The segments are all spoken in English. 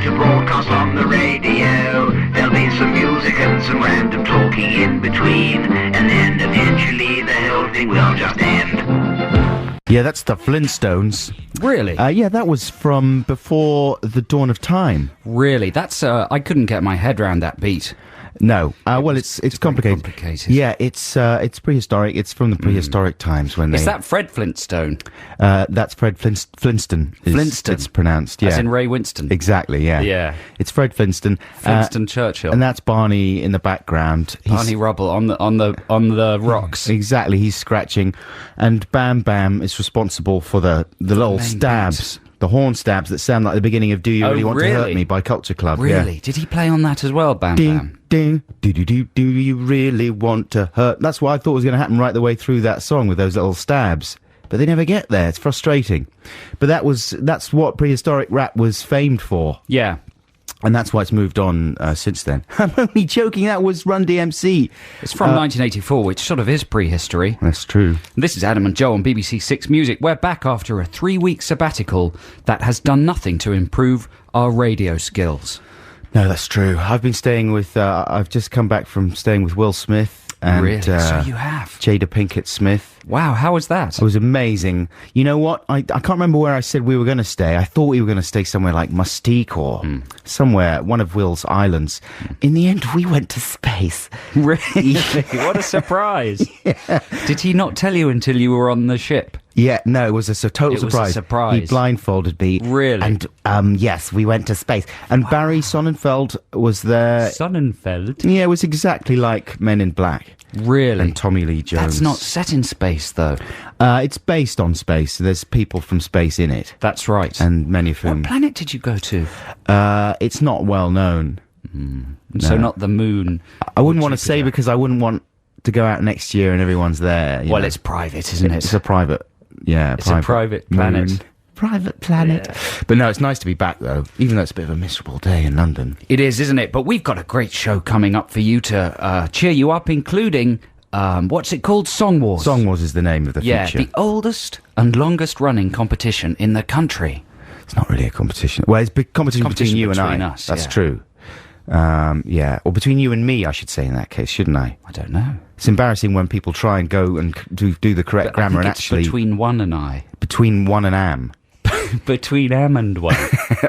to broadcast on the radio. There'll be some music and some random talking in between, and then eventually the whole thing will just end. Yeah, that's the Flintstones. Really? Yeah, that was from before the dawn of time. Really? That's, I couldn't get my head around that beat. No. Well, it's complicated. Yeah, it's prehistoric. It's from the prehistoric times when Is that Fred Flintstone? That's Fred Flintstone. Flintstone. It's pronounced, yeah. As in Ray Winston? Exactly, yeah. Yeah. It's Fred Flintstone. Flintstone Churchill. And that's Barney in the background. Barney Rubble on the rocks. Exactly, he's scratching. And Bam Bam is responsible for the little stabs. The horn stabs that sound like the beginning of Do You Really Want to Hurt Me by Culture Club. Really? Yeah. Did he play on that as well, Bam ding, Bam? Ding, do you really want to hurt? That's what I thought was going to happen right the way through that song with those little stabs. But they never get there. It's frustrating. But that's what prehistoric rap was famed for. Yeah. And that's why it's moved on since then. I'm only joking. That was Run DMC. It's from 1984, which sort of is prehistory. That's true. This is Adam and Joe on BBC Six Music. We're back after a 3-week sabbatical that has done nothing to improve our radio skills. No, that's true. I've been staying with... I've just come back from staying with Will Smith. And, really? So you have? Jada Pinkett Smith. Wow, how was that? It was amazing. You know what? I can't remember where I said we were going to stay. I thought we were going to stay somewhere like Mustique or somewhere, one of Will's islands. In the end, we went to space. Really? What a surprise. Yeah. Did he not tell you until you were on the ship? Yeah, no, it was a total surprise. It was a surprise. He blindfolded me. Really? And, yes, we went to space. And Barry Sonnenfeld was there. Sonnenfeld? Yeah, it was exactly like Men in Black. Really? And Tommy Lee Jones. That's not set in space, though. It's based on space. There's people from space in it. That's right. And many of whom... What planet did you go to? It's not well known. No. So not the moon. I wouldn't want to say because I wouldn't want to go out next year and everyone's there. Well, it's private, isn't it? It's a private... Yeah, it's a private planet. Moon. Private planet. Yeah. But no, it's nice to be back, though, even though it's a bit of a miserable day in London. It is, isn't it? But we've got a great show coming up for you to cheer you up, including, what's it called? Song Wars. Song Wars is the name of the feature. Yeah, the oldest and longest running competition in the country. It's not really a competition. Well, it's a competition between you and I. Us, That's true. Yeah, or between you and me, I should say in that case, shouldn't I? I don't know. It's embarrassing when people try and go and do the correct grammar and actually... between one and I. Between one and am. Between am and one.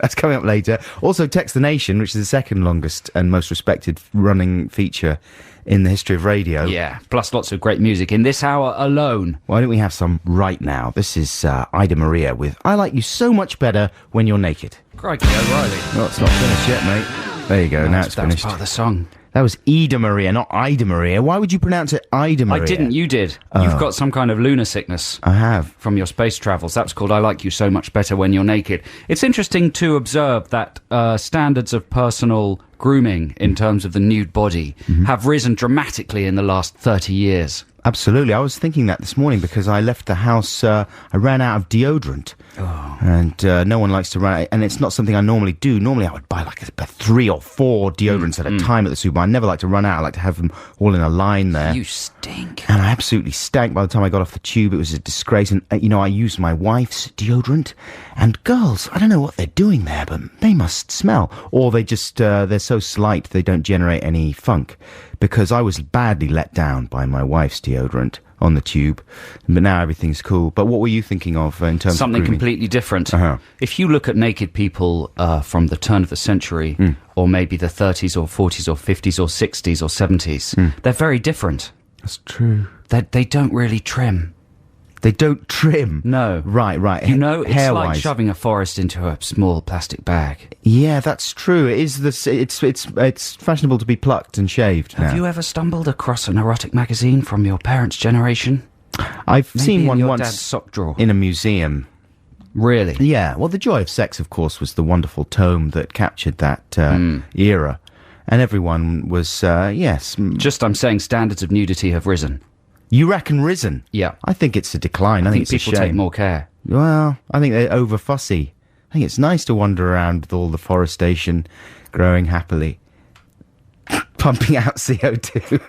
That's coming up later. Also, Text the Nation, which is the second longest and most respected running feature in the history of radio. Yeah, plus lots of great music in this hour alone. Why don't we have some right now? This is Ida Maria with I Like You So Much Better When You're Naked. Crikey, O'Reilly. No, it's not finished yet, mate. There you go, now it's finished. That's part of the song. That was Ida Maria, not Ida Maria. Why would you pronounce it Ida Maria? I didn't, you did. You've got some kind of lunar sickness. I have. From your space travels. That's called I Like You So Much Better When You're Naked. It's interesting to observe that standards of personal grooming in terms of the nude body have risen dramatically in the last 30 years. Absolutely. I was thinking that this morning because I left the house, I ran out of deodorant. Oh. And no one likes to run out. And it's not something I normally do. Normally I would buy like 3 or 4 deodorants at a time at the supermarket. I never like to run out. I like to have them all in a line there. You stink. And I absolutely stank by the time I got off the tube. It was a disgrace. And, I used my wife's deodorant. And girls, I don't know what they're doing there, but they must smell. Or they just, they're so slight they don't generate any funk. Because I was badly let down by my wife's deodorant on the tube, but now everything's cool. But what were you thinking of in terms something of completely different? If you look at naked people from the turn of the century, or maybe the 30s or 40s or 50s or 60s or 70s, they're very different. That's true. They don't really trim. They don't trim? No. Right. You know, it's like shoving a forest into a small plastic bag. Yeah, that's true. It is it's fashionable to be plucked and shaved now. Have you ever stumbled across an erotic magazine from your parents' generation? I've seen one your once dad's sock drawer. in a museum. Really? Yeah. Well, The Joy of Sex, of course, was the wonderful tome that captured that era. And everyone was, yes. Just, I'm saying, standards of nudity have risen. You reckon risen? Yeah. I think it's a decline. I think it's a shame. People take more care. Well, I think they're over fussy. I think it's nice to wander around with all the forestation growing happily. pumping out CO2.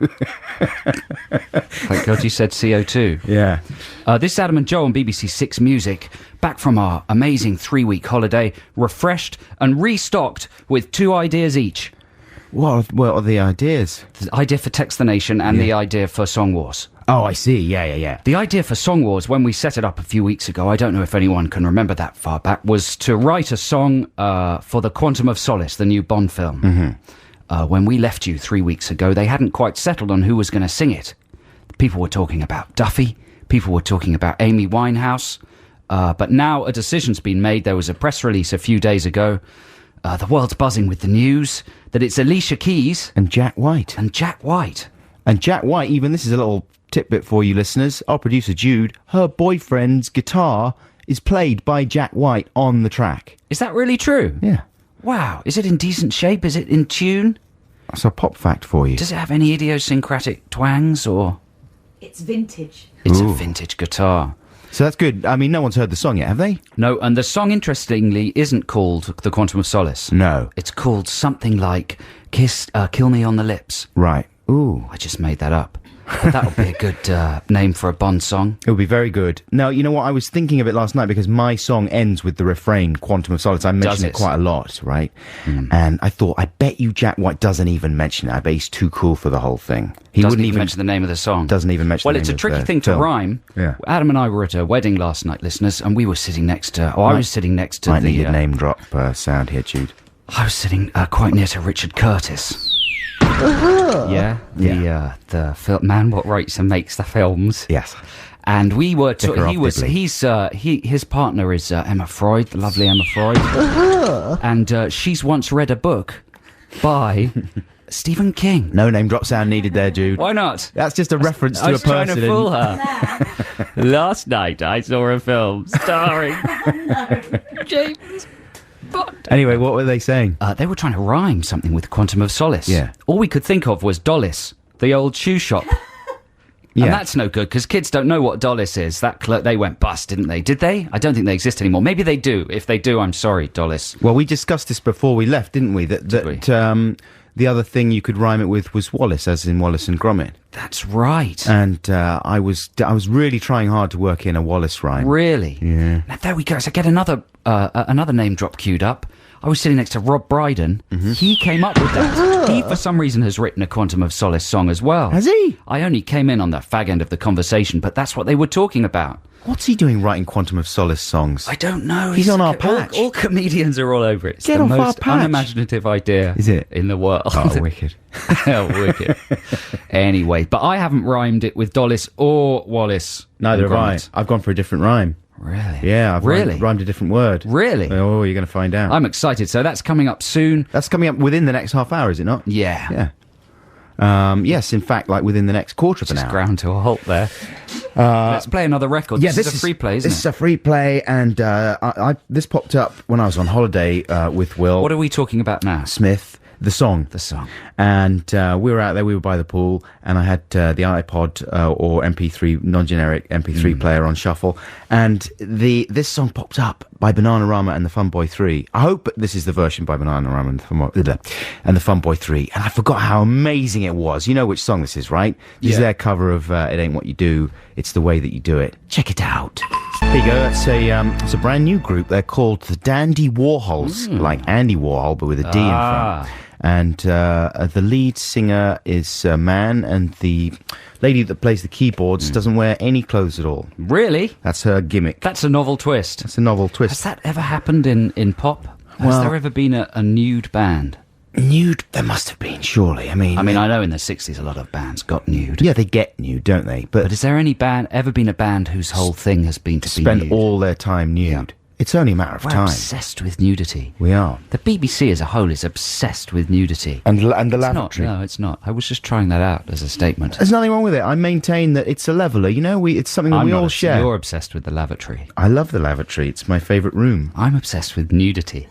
Thank God you said CO2. Yeah. This is Adam and Joe on BBC Six Music, back from our amazing 3-week holiday, refreshed and restocked with 2 ideas each. What are the ideas? The idea for Text the Nation and the idea for Song Wars. Oh, I see. Yeah. The idea for Song Wars, when we set it up a few weeks ago, I don't know if anyone can remember that far back, was to write a song for the Quantum of Solace, the new Bond film. Mm-hmm. When we left you 3 weeks ago, they hadn't quite settled on who was going to sing it. People were talking about Duffy. People were talking about Amy Winehouse. But now a decision's been made. There was a press release a few days ago. The world's buzzing with the news that it's Alicia Keys And Jack White. and Jack White. And Jack White, even, this is a little tidbit for you listeners, our producer Jude, her boyfriend's guitar is played by Jack White on the track. Is that really true? Yeah. Wow. Is it in decent shape? Is it in tune? That's a pop fact for you. Does it have any idiosyncratic twangs or... It's vintage. It's Ooh. a vintage guitar. So that's good. I mean, no one's heard the song yet, have they? No, and the song, interestingly, isn't called The Quantum of Solace. No. It's called something like Kill Me on the Lips. Right. Ooh. I just made that up. But that would be a good name for a Bond song. It would be very good. Now, you know what? I was thinking of it last night because my song ends with the refrain, Quantum of Solace. I mention it quite a lot, right? And I thought, I bet you Jack White doesn't even mention it. I bet he's too cool for the whole thing. He Doesn't wouldn't even mention the name of the song. Doesn't even mention Well, the it's name a of tricky the thing to film. rhyme. Yeah. Adam and I were at a wedding last night, listeners, and we were sitting next to... I was sitting next to Might the... need a name drop sound here, Jude. I was sitting quite near to Richard Curtis. Yeah, the man what writes and makes the films. Yes. And we were Vicar of Dibley. His partner is Emma Freud, the lovely Emma Freud, and she's once read a book by Stephen King. No name drop sound needed there, Jude. Why not? That's just a reference I to a was person. trying to fool her. Last night I saw a film starring James Bond. Anyway, what were they saying? They were trying to rhyme something with Quantum of Solace. Yeah. All we could think of was Dollis, the old shoe shop. Yeah. And that's no good, because kids don't know what Dollis is. They went bust, didn't they? Did they? I don't think they exist anymore. Maybe they do. If they do, I'm sorry, Dollis. Well, we discussed this before we left, didn't we? That the other thing you could rhyme it with was Wallace, as in Wallace and Gromit. That's right. And I was really trying hard to work in a Wallace rhyme. Really? Yeah. Now, there we go. So get another name drop queued up. I was sitting next to Rob Brydon. Mm-hmm. He came up with that. He, for some reason, has written a Quantum of Solace song as well. Has he? I only came in on the fag end of the conversation, but that's what they were talking about. What's he doing writing Quantum of Solace songs? I don't know. He's on our patch. All comedians are all over it. It's Get the off our most patch. unimaginative idea Is it? in the world. Oh, wicked. Oh, wicked. Anyway, but I haven't rhymed it with Dollis or Wallace. Neither have I. Gromit. I've gone for a different rhyme. Really? Yeah, I've really rhymed a different word. Really? Oh, you're going to find out. I'm excited. So that's coming up soon. That's coming up within the next half hour, is it not? Yeah. Yeah. Yes, in fact, like within the next quarter of an Just hour. ground to a halt there. Let's play another record. Yeah, this is a free play, isn't this it? is a free play, and this popped up when I was on holiday with Will What are we talking about now? Smith. The song. The song. And we were out there, we were by the pool, and I had the iPod or MP3, non-generic MP3 player on shuffle, and this song popped up by Bananarama and the Funboy 3. I hope this is the version by Bananarama and the Funboy 3, and I forgot how amazing it was. You know which song this is, right? This is their cover of It Ain't What You Do, It's the Way That You Do It. Check it out. There you go. It's a brand new group. They're called the Dandy Warhols, like Andy Warhol, but with a D in front. And the lead singer is a man, and the lady that plays the keyboards doesn't wear any clothes at all. Really? That's her gimmick. That's a novel twist. That's a novel twist. Has that ever happened in pop? Has Well- there ever been a nude band? Nude? There must have been, surely. I mean, I know in the 60s a lot of bands got nude. yeah, they get nude, don't they? But has there ever been a band whose whole thing has been to be spend nude? all their time nude. Yeah. It's only a matter of We're time. obsessed with nudity. We are. The BBC as a whole is obsessed with nudity. And the It's not. lavatory. No, it's not. I was just trying that out as a statement. There's nothing wrong with it. I maintain that it's a leveler. You know, it's something that I'm we not all obsessed. share. You're obsessed with the lavatory. I love the lavatory. It's my favourite room. I'm obsessed with nudity.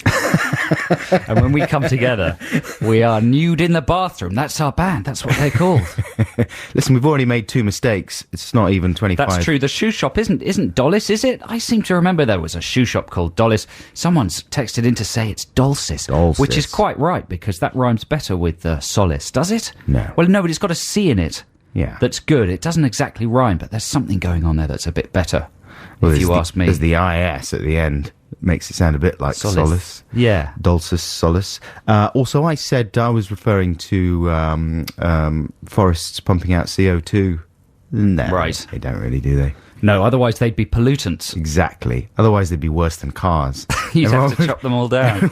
And when we come together, we are nude in the bathroom. That's our band. That's what they're called. Listen, we've already made 2 mistakes. It's not even 25. That's true. The shoe shop isn't Dollis, is it? I seem to remember there was a shoe shop called Dollis. Someone's texted in to say it's Dulcis, which is quite right, because that rhymes better with Solace, does it? No. Well, no, but it's got a C in it. Yeah. That's good. It doesn't exactly rhyme, but there's something going on there that's a bit better, if you ask me. There's the IS at the end. It makes it sound a bit like Solace. Yeah. Dulcis, Solace. Also, I said I was referring to forests pumping out CO2. No, right. They don't really, do they? No, otherwise they'd be pollutants. Exactly. Otherwise they'd be worse than cars. You'd have to chop them all down.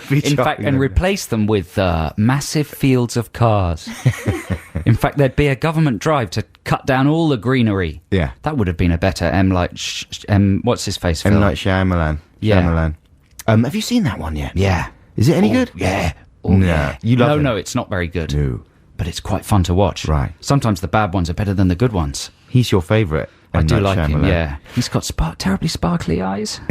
In fact, and replace them with massive fields of cars. In fact, there'd be a government drive to cut down all the greenery. Yeah. That would have been a better what's his face film? M. Night Shyamalan. Yeah. Shyamalan. Have you seen that one yet? Yeah. Is it any good? Yeah. No. Yeah. You love it? No, it's not very good. No. But it's quite fun to watch. Right. Sometimes the bad ones are better than the good ones. He's your favourite. I do like him, yeah. He's got terribly sparkly eyes.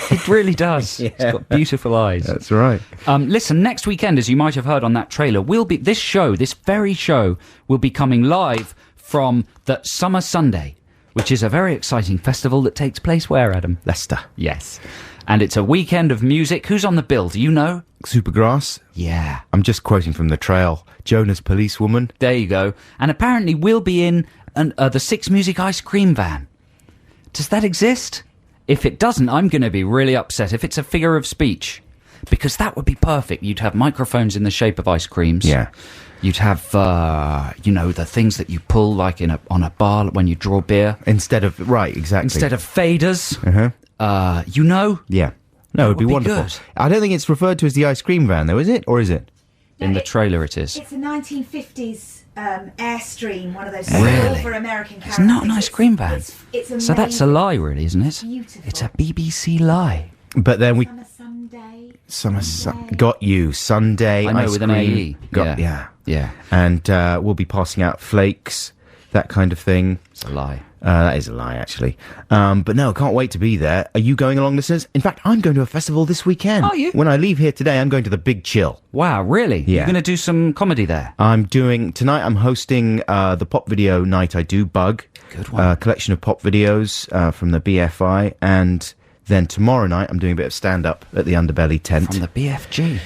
He really does. Yeah. He's got beautiful eyes. That's right. Listen, next weekend, as you might have heard on that trailer, this very show, will be coming live from the Summer Sunday, which is a very exciting festival that takes place where, Adam? Leicester. Yes. And it's a weekend of music. Who's on the bill? Do you know? Supergrass. Yeah. I'm just quoting from the trail. Jonas Policewoman. There you go. And apparently we'll be in the Six Music ice cream van. Does that exist? If it doesn't, I'm going to be really upset if it's a figure of speech. Because that would be perfect. You'd have microphones in the shape of ice creams. Yeah. You'd have, the things that you pull like on a bar when you draw beer. Instead of faders. Uh-huh. Yeah. No, it would be would be wonderful. good. I don't think it's referred to as the ice cream van, though, is it? Or is it? In the trailer it is. It's a 1950s Airstream, one of those Really? silver American cars. It's not an ice cream van. It's amazing. So that's a lie, really, isn't it? Beautiful. It's a BBC lie. But then we... Summer Sunday. Got you. Sunday I know, ice with an cream. AE. Yeah. Yeah. And we'll be passing out flakes, that kind of thing. It's a lie. That is a lie, actually. But no, can't wait to be there. Are you going along, listeners? In fact, I'm going to a festival this weekend. Are you? When I leave here today, I'm going to the Big Chill. Wow, really? Yeah. You're going to do some comedy there? Tonight I'm hosting the pop video night I do, Bug. Good one. Collection of pop videos from the BFI. And then tomorrow night I'm doing a bit of stand-up at the Underbelly tent. From the BFG?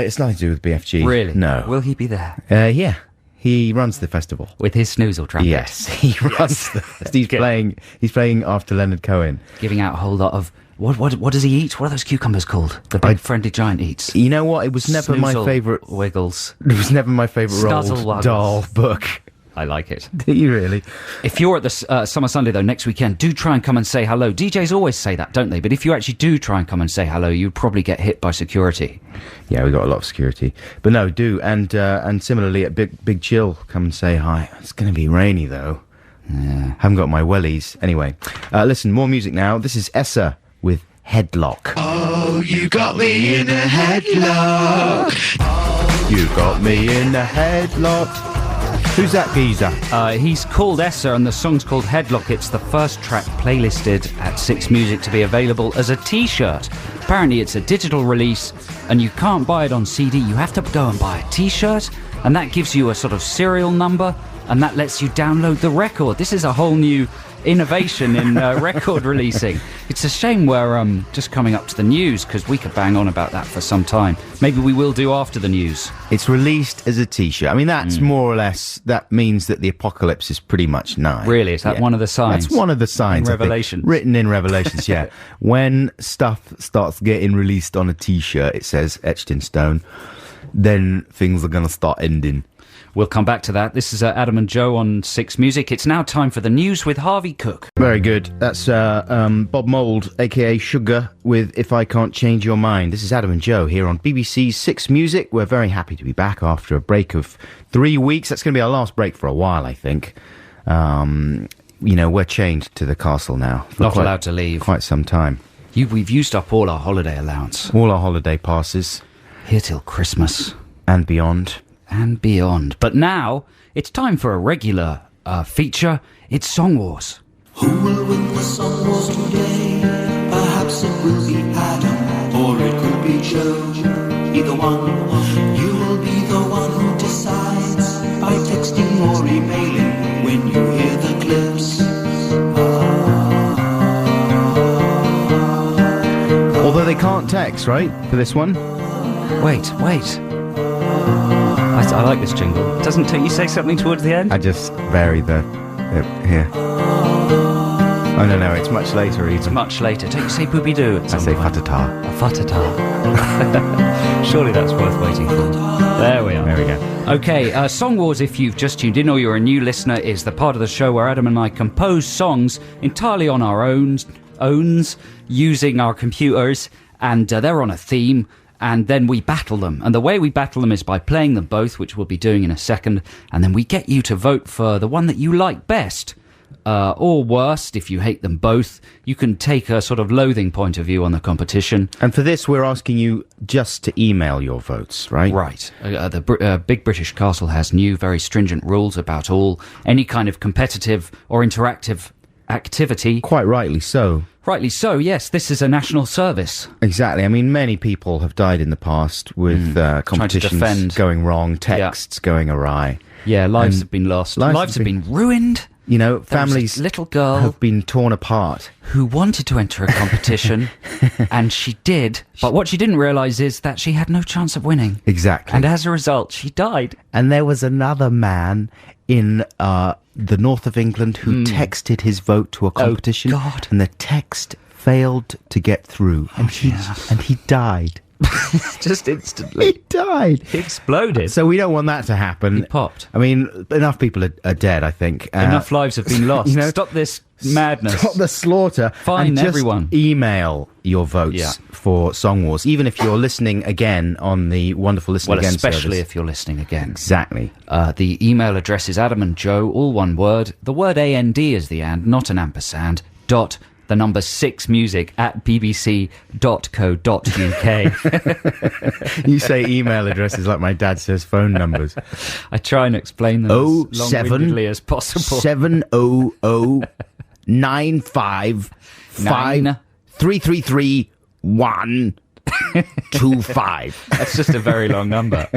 It's nothing to do with BFG. Really? No. Will he be there? Yeah. He runs the festival. With his snoozle trumpet? Yes, he runs the festival. He's playing after Leonard Cohen. Giving out a whole lot of... What does he eat? What are those cucumbers called? The big friendly giant eats. You know what? It was never my Snoozle favourite... Wiggles. It was never my favourite Snuzzle Roald Wuggles. Dahl book. I like it. Do you really? If you're at the Summer Sunday, though, next weekend, do try and come and say hello. DJs always say that, don't they? But if you actually do try and come and say hello, you'd probably get hit by security. Yeah, we got a lot of security. But no, do. And similarly at Big Chill, come and say hi. It's going to be rainy, though. Yeah. Haven't got my wellies. Anyway, listen, more music now. This is Essa with Headlock. Oh, you got me in a headlock. You got me in a headlock. Who's that geezer? He's called Essa, and the song's called Headlock. It's the first track playlisted at Six Music to be available as a T-shirt. Apparently it's a digital release, and you can't buy it on CD. You have to go and buy a T-shirt, and that gives you a sort of serial number, and that lets you download the record. This is a whole new innovation in record releasing. It's a shame we're just coming up to the news, because we could bang on about that for some time. Maybe we will do after the news. It's released as a T-shirt. I mean, that's more or less... That means that the apocalypse is pretty much nigh. Really? Is that one of the signs? That's one of the signs. In Revelations? Written in Revelations, yeah. When stuff starts getting released on a T-shirt, it says, etched in stone, then things are going to start ending. We'll come back to that. This is Adam and Joe on Six Music. It's now time for the news with Harvey Cook. Very good. That's Bob Mould, a.k.a. Sugar, with If I Can't Change Your Mind. This is Adam and Joe here on BBC's Six Music. We're very happy to be back after a break of 3 weeks. That's going to be our last break for a while, I think. We're chained to the castle now. Not allowed to leave. Quite some time. We've used up all our holiday allowance. All our holiday passes. Here till Christmas. And beyond. And beyond. But now, it's time for a regular feature. It's Song Wars. Who will win the song wars today? Perhaps it will be Adam, or it could be Joe. can't text, right, for this one? Wait. I like this jingle. Doesn't you say something towards the end? I just vary the here. Oh, no, it's much later even. It's much later. Don't you say booby-doo at some I say point? fatata. A fatata. Surely that's worth waiting for. There we are. There we go. Okay, Song Wars, if you've just tuned in or you're a new listener, is the part of the show where Adam and I compose songs entirely on our owns, using our computers, and they're on a theme, and then we battle them. And the way we battle them is by playing them both, which we'll be doing in a second, and then we get you to vote for the one that you like best. Or worst, if you hate them both. You can take a sort of loathing point of view on the competition. And for this, we're asking you just to email your votes, right? Right. The Big British Castle has new, very stringent rules about any kind of competitive or interactive activity. Quite rightly so. Rightly so, yes. This is a national service. Exactly. I mean, many people have died in the past with competitions going wrong, texts going awry. Yeah, lives have been lost. Lives have been ruined. You know, There was families this little girl have been torn apart. Who wanted to enter a competition, and she did. But what she didn't realise is that she had no chance of winning. Exactly. And as a result, she died. And there was another man in the north of England who texted his vote to a competition. Oh, God. And the text failed to get through. And he died. Just instantly. He died. He exploded. So we don't want that to happen. He popped. I mean, enough people are dead, I think. Enough lives have been lost. Stop this madness. Stop the slaughter. Fine, and just everyone. Email your votes for Song Wars, even if you're listening again on the wonderful Listen Again especially service. if you're listening again. Exactly. The email address is Adam and Joe, all one word. The word AND is the and, not an ampersand. Dot the number 6music at bbc.co.uk. You say email addresses like my dad says phone numbers. I try and explain them as long-windedly as possible. 700-95333-125. That's just a very long number.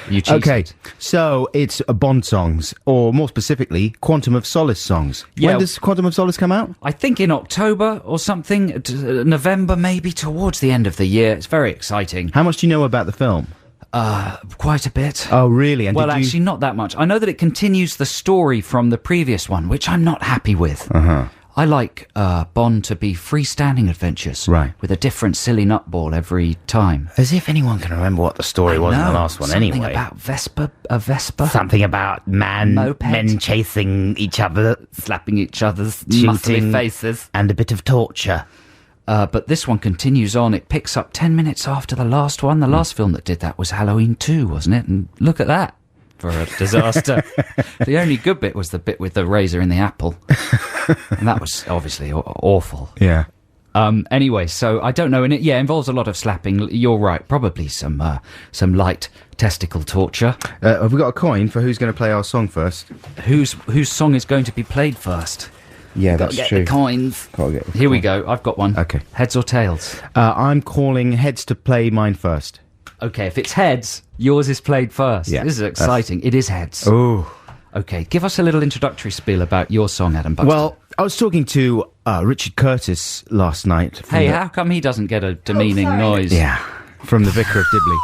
You cheated. Okay, so it's Bond songs, or more specifically, Quantum of Solace songs. Yeah. When does Quantum of Solace come out? I think in October or something, November maybe, towards the end of the year. It's very exciting. How much do you know about the film? Quite a bit. Oh, really? And well, actually, not that much. I know that it continues the story from the previous one, which I'm not happy with. I like Bond to be freestanding adventures, right, with a different silly nutball every time. As if anyone can remember what the story was in the last one, anyway. Something about a Vespa. Something about men chasing each other, slapping each other's muscly faces, and a bit of torture. But this one continues on. It picks up 10 minutes after the last one. The last film that did that was Halloween 2, wasn't it? And look at that. For a disaster. The only good bit was the bit with the razor in the apple. And that was obviously awful. Yeah. Anyway, so I don't know. And it involves a lot of slapping. You're right. Probably some light testicle torture. Have we got a coin for who's going to play our song first? Whose song is going to be played first? Yeah, that's true. The coins. Here we go. I've got one. Okay. Heads or tails? I'm calling heads to play mine first. Okay, if it's heads, yours is played first. Yeah, this is exciting. It is heads. Oh. Okay, give us a little introductory spiel about your song, Adam Buxton. Well, I was talking to Richard Curtis last night. Hey, how come he doesn't get a demeaning noise? Yeah, from the Vicar of Dibley.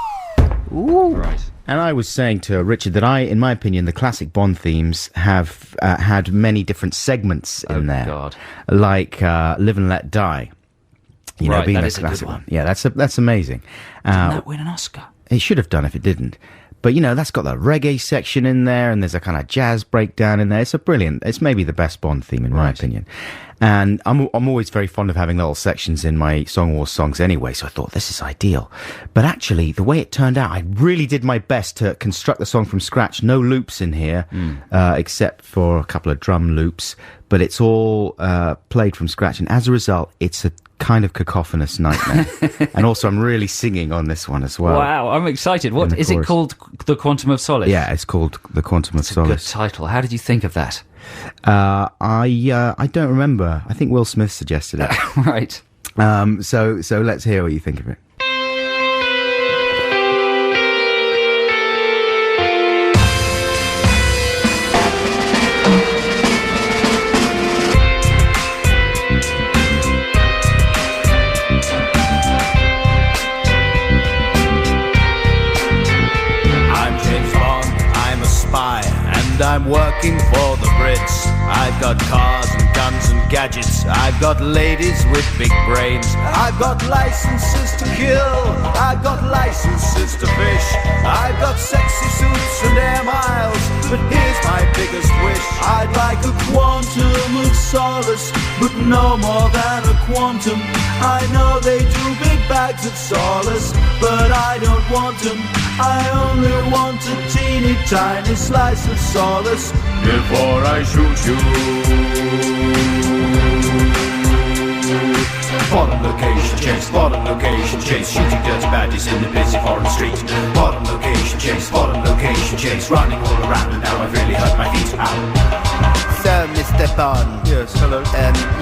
Ooh. Right. And I was saying to Richard that in my opinion, the classic Bond themes have had many different segments in there. God. Like Live and Let Die. You know, being that the is a classic good one. Yeah, that's amazing. Didn't that win an Oscar? It should have done if it didn't. But, you know, that's got that reggae section in there, and there's a kind of jazz breakdown in there. It's maybe the best Bond theme, in my opinion. And I'm always very fond of having little sections in my Song Wars songs anyway, so I thought, this is ideal. But actually, the way it turned out, I really did my best to construct the song from scratch. No loops in here, except for a couple of drum loops. But it's all played from scratch, and as a result, it's a kind of cacophonous nightmare. And also, I'm really singing on this one as well. Wow, I'm excited. What is it called? The Quantum of Solace? Yeah, it's called The Quantum of Solace. Good title. How did you think of that? I don't remember. I think Will Smith suggested it. Right. So let's hear what you think of it. working for the Brits. I've got cars and guns and gadgets. I've got ladies with big brains. I've got licenses to kill. I've got licenses to fish. I've got sexy suits and air miles. But here's my biggest wish. I'd like a quantum of solace, but no more than a quantum. I know they do big bags of solace, but I don't want them. I only want a teeny tiny slice of solace before I shoot you. Bottom location chase, bottom location chase, shooting dirty baddies in the busy foreign street. Bottom location chase, bottom location chase, running all around and now I've really hurt my feet. Ow. So, Mr. Bond. Yes, hello.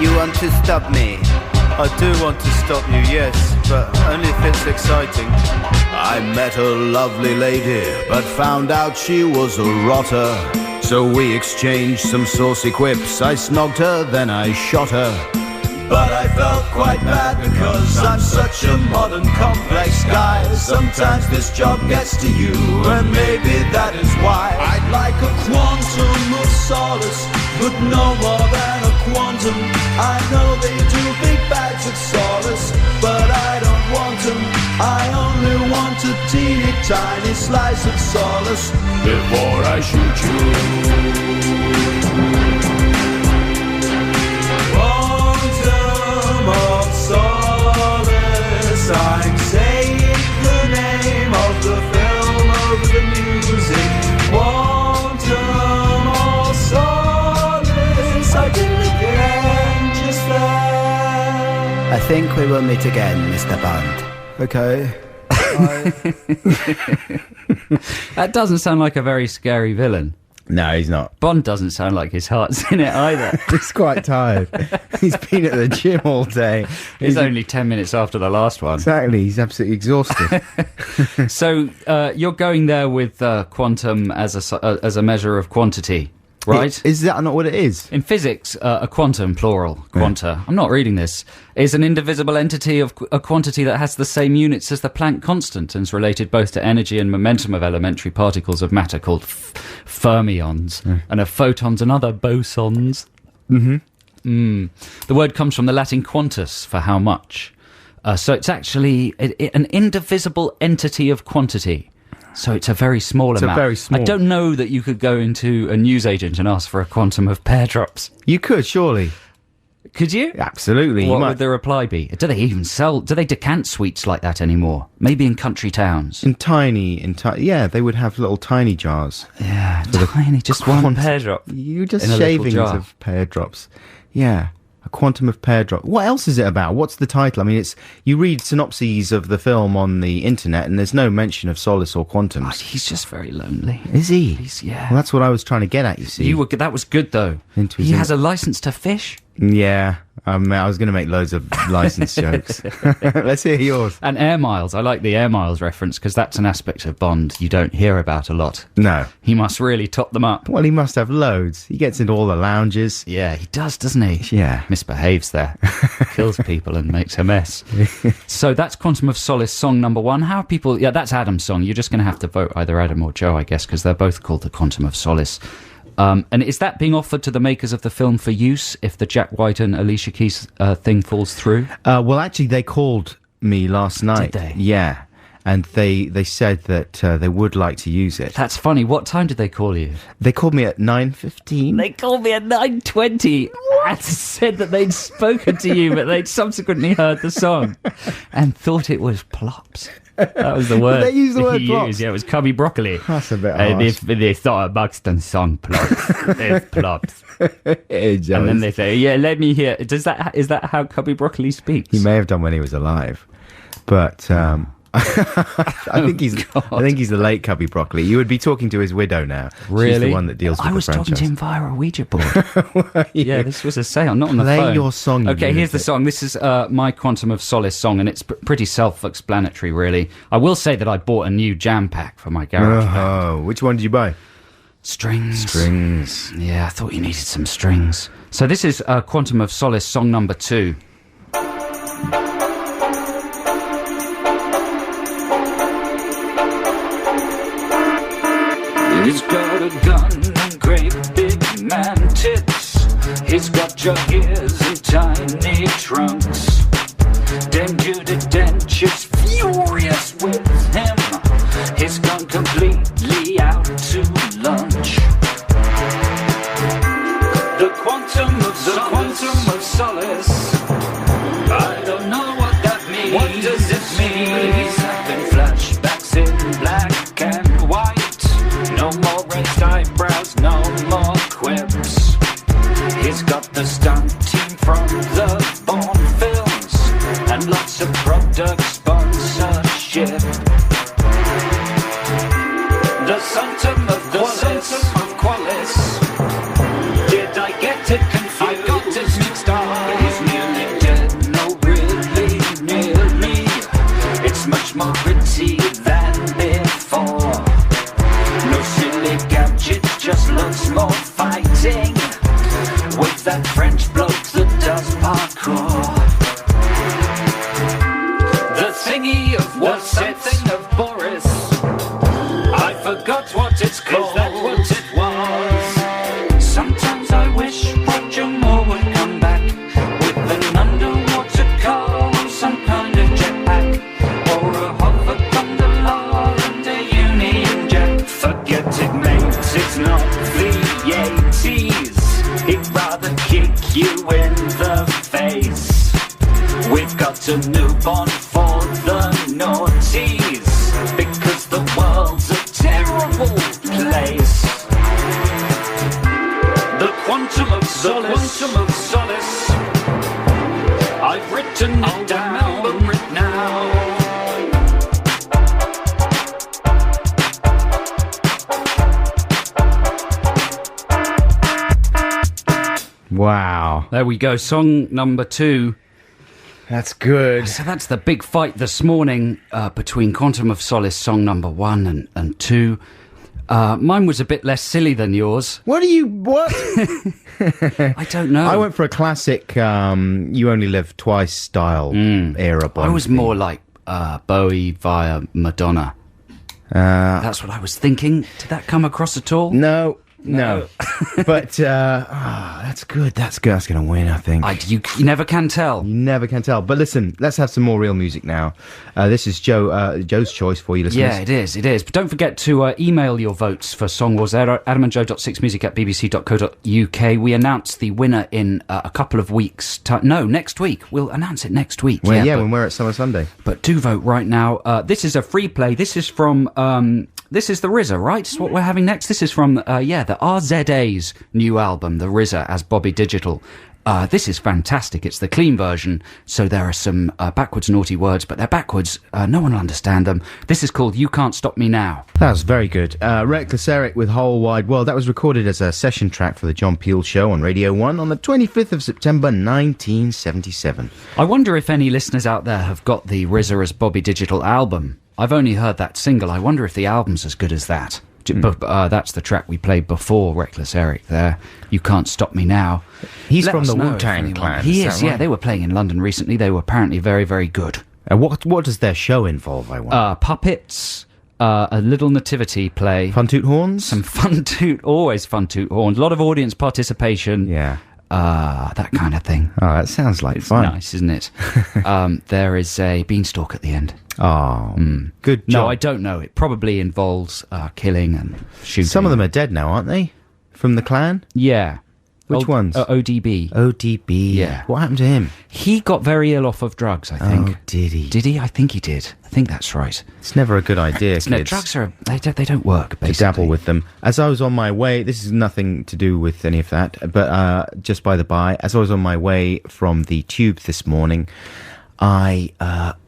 You want to stop me? I do want to stop you, yes, but only if it's exciting. I met a lovely lady, but found out she was a rotter. So we exchanged some saucy quips. I snogged her, then I shot her. But I felt quite bad because I'm such a modern complex guy. Sometimes this job gets to you, and maybe that is why. I'd like a quantum of solace, but no more than a quantum. I know they do big bags of solace, but I don't want them. I only want a teeny tiny slice of solace before I shoot you. Of solace, I'm saying the name of the film, of the music. Quantum of solace, I did it again just there. I think we will meet again, Mr. Bond. Okay. That doesn't sound like a very scary villain. No, he's not. Bond doesn't sound like his heart's in it either. He's quite tired. He's been at the gym all day. It's only 10 minutes after the last one. Exactly. He's absolutely exhausted. So you're going there with quantum as a measure of quantity, right? Is that not what it is? In physics, a quantum, plural, quanta, I'm not reading this, is an indivisible entity of a quantity that has the same units as the Planck constant and is related both to energy and momentum of elementary particles of matter called fermions and of photons and other bosons. The word comes from the Latin quantus, for how much. So it's actually an indivisible entity of quantity. So it's a very small amount. Very small. I don't know that you could go into a newsagent and ask for a quantum of pear drops. You could, surely. Could you? Absolutely. What would the reply be? Do they even sell? Do they decant sweets like that anymore? Maybe in country towns. Yeah, they would have little tiny jars. Yeah, tiny, just one pear drop. You just in a little shavings jar. of pear drops. Yeah. A quantum of pear drop. What else is it about? What's the title? I mean, you read synopses of the film on the internet, and there's no mention of Solace or quantums. Oh, he's just very lonely. Is he? Yeah. Well, that's what I was trying to get at. You see, that was good though. He has a license to fish. Yeah. I was going to make loads of license jokes. Let's hear yours. And air miles. I like the air miles reference because that's an aspect of Bond you don't hear about a lot. No. He must really top them up. Well, he must have loads. He gets into all the lounges. Yeah, he does, doesn't he? Yeah. Misbehaves there. Kills people and makes a mess. So that's Quantum of Solace, song number 1. How are people... Yeah, that's Adam's song. You're just going to have to vote either Adam or Joe, I guess, because they're both called the Quantum of Solace. And is that being offered to the makers of the film for use if the Jack White and Alicia Keys thing falls through? Well, actually, they called me last night. Did they? Yeah. And they said that they would like to use it. That's funny. What time did they call you? They called me at 9:15. They called me at 9:20 and said that they'd spoken to you, but they'd subsequently heard the song and thought it was plops. That was the word. Did they use the word he plops? used. Yeah, it was Cubby Broccoli. That's a bit And harsh. they thought a Buxton song plops. It's plops. And And then they say, yeah, let me hear. Is that how Cubby Broccoli speaks? He may have done when he was alive, but I think he's the late Cubby Broccoli. You would be talking to his widow now. Really? She's the one that deals with I the was franchise. talking to him via a Ouija board. Yeah, this was a seance, not on the Play phone. your song, you Okay, here's the lunatic. song. This is my Quantum of Solace song, and it's pretty self-explanatory, really. I will say that I bought a new jam pack for my garage band. Oh, which one did you buy? Strings. Yeah, I thought you needed some strings. So this is Quantum of Solace, song number 2. He's got a gun and great big extra gears and tiny trunks. Dame Judy Dench is furious with him. He's gone completely out to lunch. The quantum of solace. I don't know what that means. What does it mean? He's having flashbacks in black and white. No more raised eyebrows, no more quips. He's got the stunt team from the Bourne films and lots of product sponsorship. The Santum of Qualis. Did I get it confused? I got it mixed up. He's nearly dead, no really nearly. It's much more gritty than before. No silly gadgets, just lots more fighting with that French bloke that does parkour. The thingy of what's something of Boris. I forgot what it's called. Is that what it was? Sometimes I wish Roger Moore would come back with an underwater car or some kind of jetpack, or a hover gondola and a Union Jack. Forget it, mate, it's not the 80s. He'd rather kick you in the face. We've got a newborn for the naughties, because the world's a terrible place. The quantum of solace. I've written it down, remember it now. Wow. There we go, song number 2. That's good. So that's the big fight this morning between Quantum of Solace, song number 1 and 2. Mine was a bit less silly than yours. What? I don't know. I went for a classic You Only Live Twice style era Bond. I was more like Bowie via Madonna. That's what I was thinking. Did that come across at all? No. But that's good. That's good. That's going to win, I think. You never can tell. You never can tell. But listen, let's have some more real music now. This is Joe's choice for you listeners. Yeah, it is. But don't forget to email your votes for Song Wars. adamandjoe.6music@bbc.co.uk. We announce the winner in a couple of weeks. Next week. We'll announce it next week. Well, when we're at Summer Sunday. But do vote right now. This is a free play. This is from... this is the RZA, right? This is what we're having next. This is from, the RZA's new album, The RZA as Bobby Digital. This is fantastic. It's the clean version, so there are some backwards naughty words, but they're backwards. No one will understand them. This is called You Can't Stop Me Now. That was very good. Reckless Eric with Whole Wide World. That was recorded as a session track for the John Peel Show on Radio 1 on the 25th of September 1977. I wonder if any listeners out there have got the RZA as Bobby Digital album. I've only heard that single. I wonder if the album's as good as that. But that's the track we played before Reckless Eric there. You Can't Stop Me Now. He's Let from us the know Wu-Tang if Clan. He is is, that yeah. right? They were playing in London recently. They were apparently very, very good. What does their show involve, I wonder? Puppets, a little nativity play. Fun toot horns? Some always fun toot horns. A lot of audience participation. Yeah. That kind of thing. Oh, that sounds like It's fun. nice, isn't it? There is a beanstalk at the end. Oh, good job. No, I don't know. It probably involves killing and shooting. Some of them are dead now, aren't they? From the clan? Yeah. Which ones? ODB. ODB. Yeah. What happened to him? He got very ill off of drugs, I think. Oh, did he? Did he? I think he did. I think that's right. It's never a good idea, kids. No, drugs are... They don't work, basically. To dabble with them. As I was on my way... This is nothing to do with any of that, but just by the by, as I was on my way from the tube this morning... I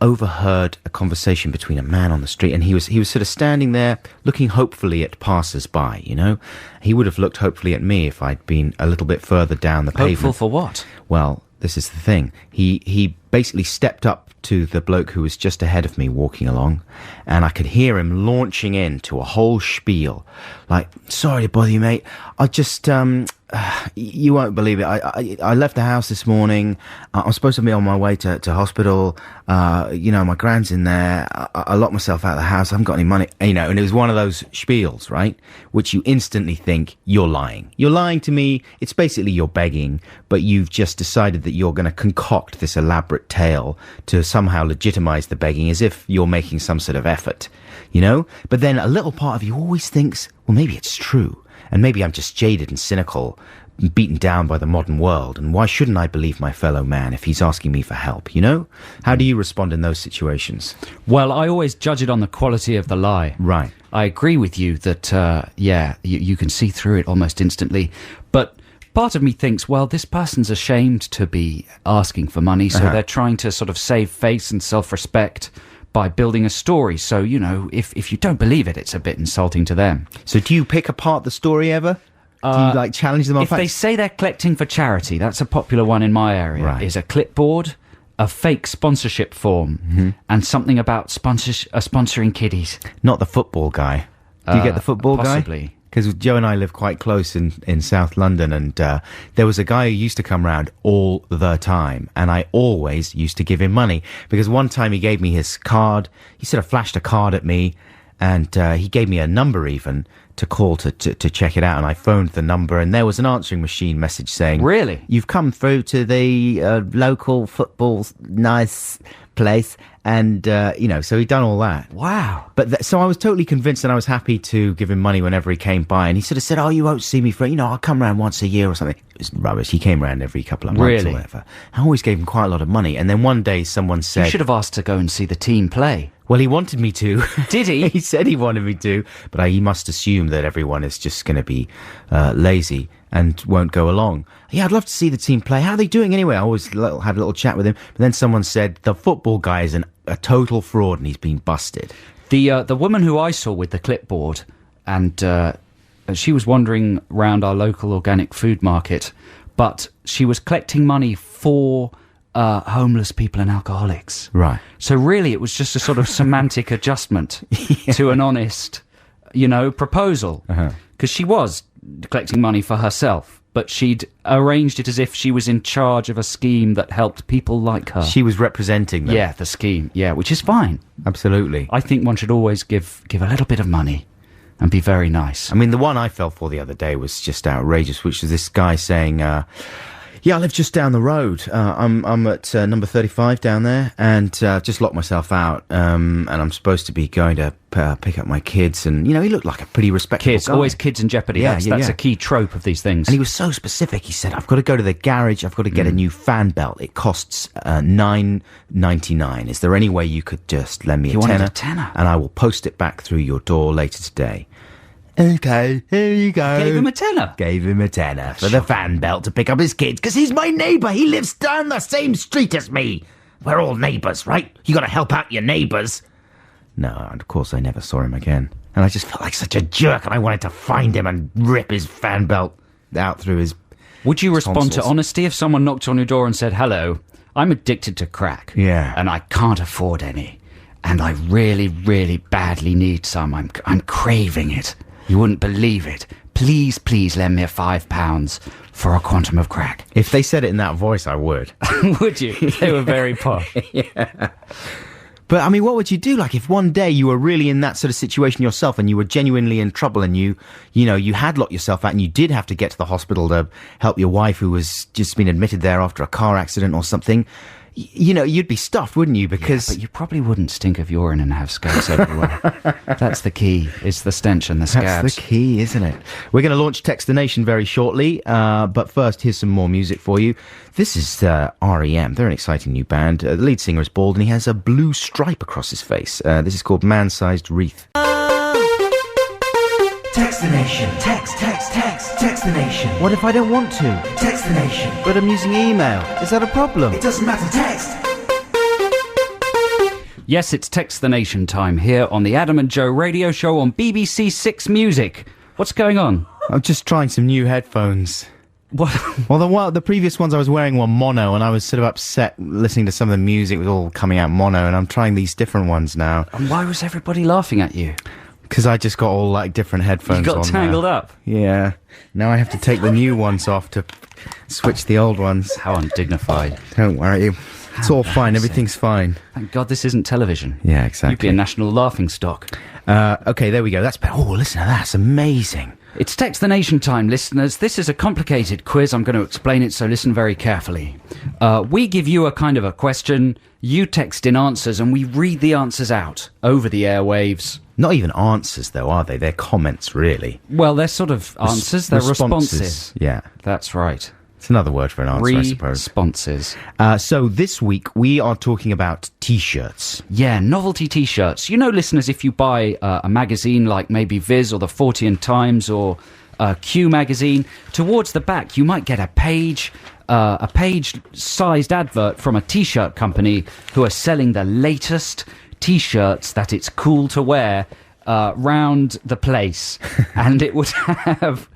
overheard a conversation between a man on the street, and he was sort of standing there looking hopefully at passers-by, you know? He would have looked hopefully at me if I'd been a little bit further down the pavement. Hopeful for what? Well, this is the thing. He basically stepped up to the bloke who was just ahead of me walking along, and I could hear him launching into a whole spiel. Like, sorry to bother you, mate. I just, you won't believe it. I left the house this morning. I'm supposed to be on my way to hospital. My grand's in there. I locked myself out of the house. I haven't got any money. And it was one of those spiels, right? Which you instantly think, you're lying. You're lying to me. It's basically you're begging, but you've just decided that you're going to concoct this elaborate tale to somehow legitimize the begging as if you're making some sort of effort, But then a little part of you always thinks, well, maybe it's true. And maybe I'm just jaded and cynical, beaten down by the modern world. And why shouldn't I believe my fellow man if he's asking me for help, How do you respond in those situations? Well, I always judge it on the quality of the lie. Right. I agree with you that, you can see through it almost instantly. But part of me thinks, well, this person's ashamed to be asking for money, so they're trying to sort of save face and self-respect by building a story. So, if you don't believe it, it's a bit insulting to them. So do you pick apart the story ever? Do you, challenge them on If they say they're collecting for charity, that's a popular one in my area, right. Is a clipboard, a fake sponsorship form, and something about sponsoring kiddies. Not the football guy. Do you get the football guy? Possibly. Because Joe and I live quite close in South London, and there was a guy who used to come round all the time, and I always used to give him money, because one time he gave me his card. He sort of flashed a card at me, and he gave me a number even to call to check it out, and I phoned the number, and there was an answering machine message saying, "Really? You've come through to the local football nice place." And, so he'd done all that. Wow. But so I was totally convinced, and I was happy to give him money whenever he came by. And he sort of said, you won't see me for, I'll come round once a year or something. It was rubbish. He came round every couple of months or whatever. I always gave him quite a lot of money. And then one day someone said... You should have asked to go and see the team play. Well, he wanted me to. Did he? He said he wanted me to. But he must assume that everyone is just going to be lazy and won't go along. Yeah, I'd love to see the team play. How are they doing anyway? I always had a little chat with him. But then someone said, the football guy is a total fraud and he's been busted. The woman who I saw with the clipboard, and she was wandering around our local organic food market, but she was collecting money for homeless people and alcoholics. Right. So really it was just a sort of semantic adjustment to an honest, proposal. Because she was collecting money for herself, but she'd arranged it as if she was in charge of a scheme that helped people like her. She was representing them. Yeah, the scheme. Yeah, which is fine. Absolutely. I think one should always give a little bit of money and be very nice. I mean, the one I fell for the other day was just outrageous, which was this guy saying, I live just down the road. I'm at number 35 down there, and just locked myself out. And I'm supposed to be going to pick up my kids. And, he looked like a pretty respectable guy. Always kids in jeopardy. That's a key trope of these things. And he was so specific. He said, I've got to go to the garage. I've got to get a new fan belt. It costs $9.99. Is there any way you could just lend me He wanted a tenner. And I will post it back through your door later today. Okay, here you go. Gave him a tenner. Gave him a tenner for the fan belt to pick up his kids, because he's my neighbour. He lives down the same street as me. We're all neighbours, right? You got to help out your neighbours. No, and of course I never saw him again. And I just felt like such a jerk, and I wanted to find him and rip his fan belt out through his Would you respond tonsils. to honesty if someone knocked on your door and said, hello, I'm addicted to crack. Yeah. And I can't afford any. And I really, really badly need some. I'm craving it. You wouldn't believe it. Please, please lend me £5 for a quantum of crack. If they said it in that voice, I would. Would you? They were very posh. Yeah. But, I mean, what would you do? Like, if one day you were really in that sort of situation yourself and you were genuinely in trouble and you had locked yourself out and you did have to get to the hospital to help your wife who was just been admitted there after a car accident or something, you'd be stuffed, wouldn't you? Because but you probably wouldn't stink of urine and have scabs everywhere. That's the key. It's the stench and the scabs. That's the key, isn't it? We're going to launch Text the Nation very shortly, but first, here's some more music for you. This is R.E.M. They're an exciting new band. The lead singer is bald and he has a blue stripe across his face. This is called Man-Sized Wreath. Text the Nation. Text the Nation. What if I don't want to? Text the Nation. But I'm using email. Is that a problem? It doesn't matter, text. Yes, it's Text the Nation time here on the Adam and Joe radio show on BBC Six Music. What's going on? I'm just trying some new headphones. What? The previous ones I was wearing were mono, and I was sort of upset listening to some of the music was all coming out mono, and I'm trying these different ones now. And why was everybody laughing at you? Because I just got all like different headphones on. You got tangled up. Yeah. Now I have to take the new ones off to switch the old ones. How undignified. Don't worry. It's all fine. Everything's fine. Thank God this isn't television. Yeah, exactly. You'd be a national laughing stock. Okay, there we go. That's better. Oh, listen to that. That's amazing. It's Text the Nation time, listeners. This is a complicated quiz. I'm going to explain it, so listen very carefully. We give you a kind of a question, you text in answers, and we read the answers out over the airwaves. Not even answers, though, are they? They're comments, really. Well, they're sort of answers. They're responses. Yeah. That's right. It's another word for an answer, I suppose. Responses. So this week, we are talking about T-shirts. Yeah, novelty T-shirts. You know, listeners, if you buy a magazine like maybe Viz or the Fortean Times or Q magazine, towards the back you might get a page-sized advert from a T-shirt company who are selling the latest T-shirts that it's cool to wear round the place, and it would have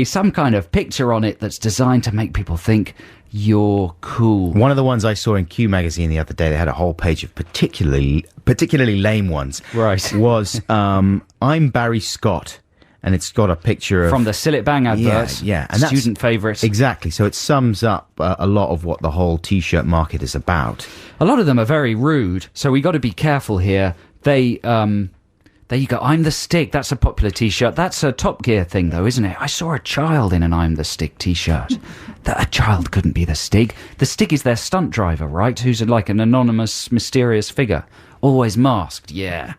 some kind of picture on it that's designed to make people think you're cool. One of the ones I saw in Q magazine the other day, they had a whole page of particularly lame ones. Right. Was I'm Barry Scott, and it's got a picture from the Sillet Bang advert. Yeah, and student favourite. Exactly. So it sums up a lot of what the whole T-shirt market is about. A lot of them are very rude, so we got to be careful here. There you go. I'm the Stig. That's a popular T-shirt. That's a Top Gear thing, though, isn't it? I saw a child in an I'm the Stig T-shirt. A child couldn't be the Stig. The Stig is their stunt driver, right? Who's like an anonymous, mysterious figure. Always masked, yeah.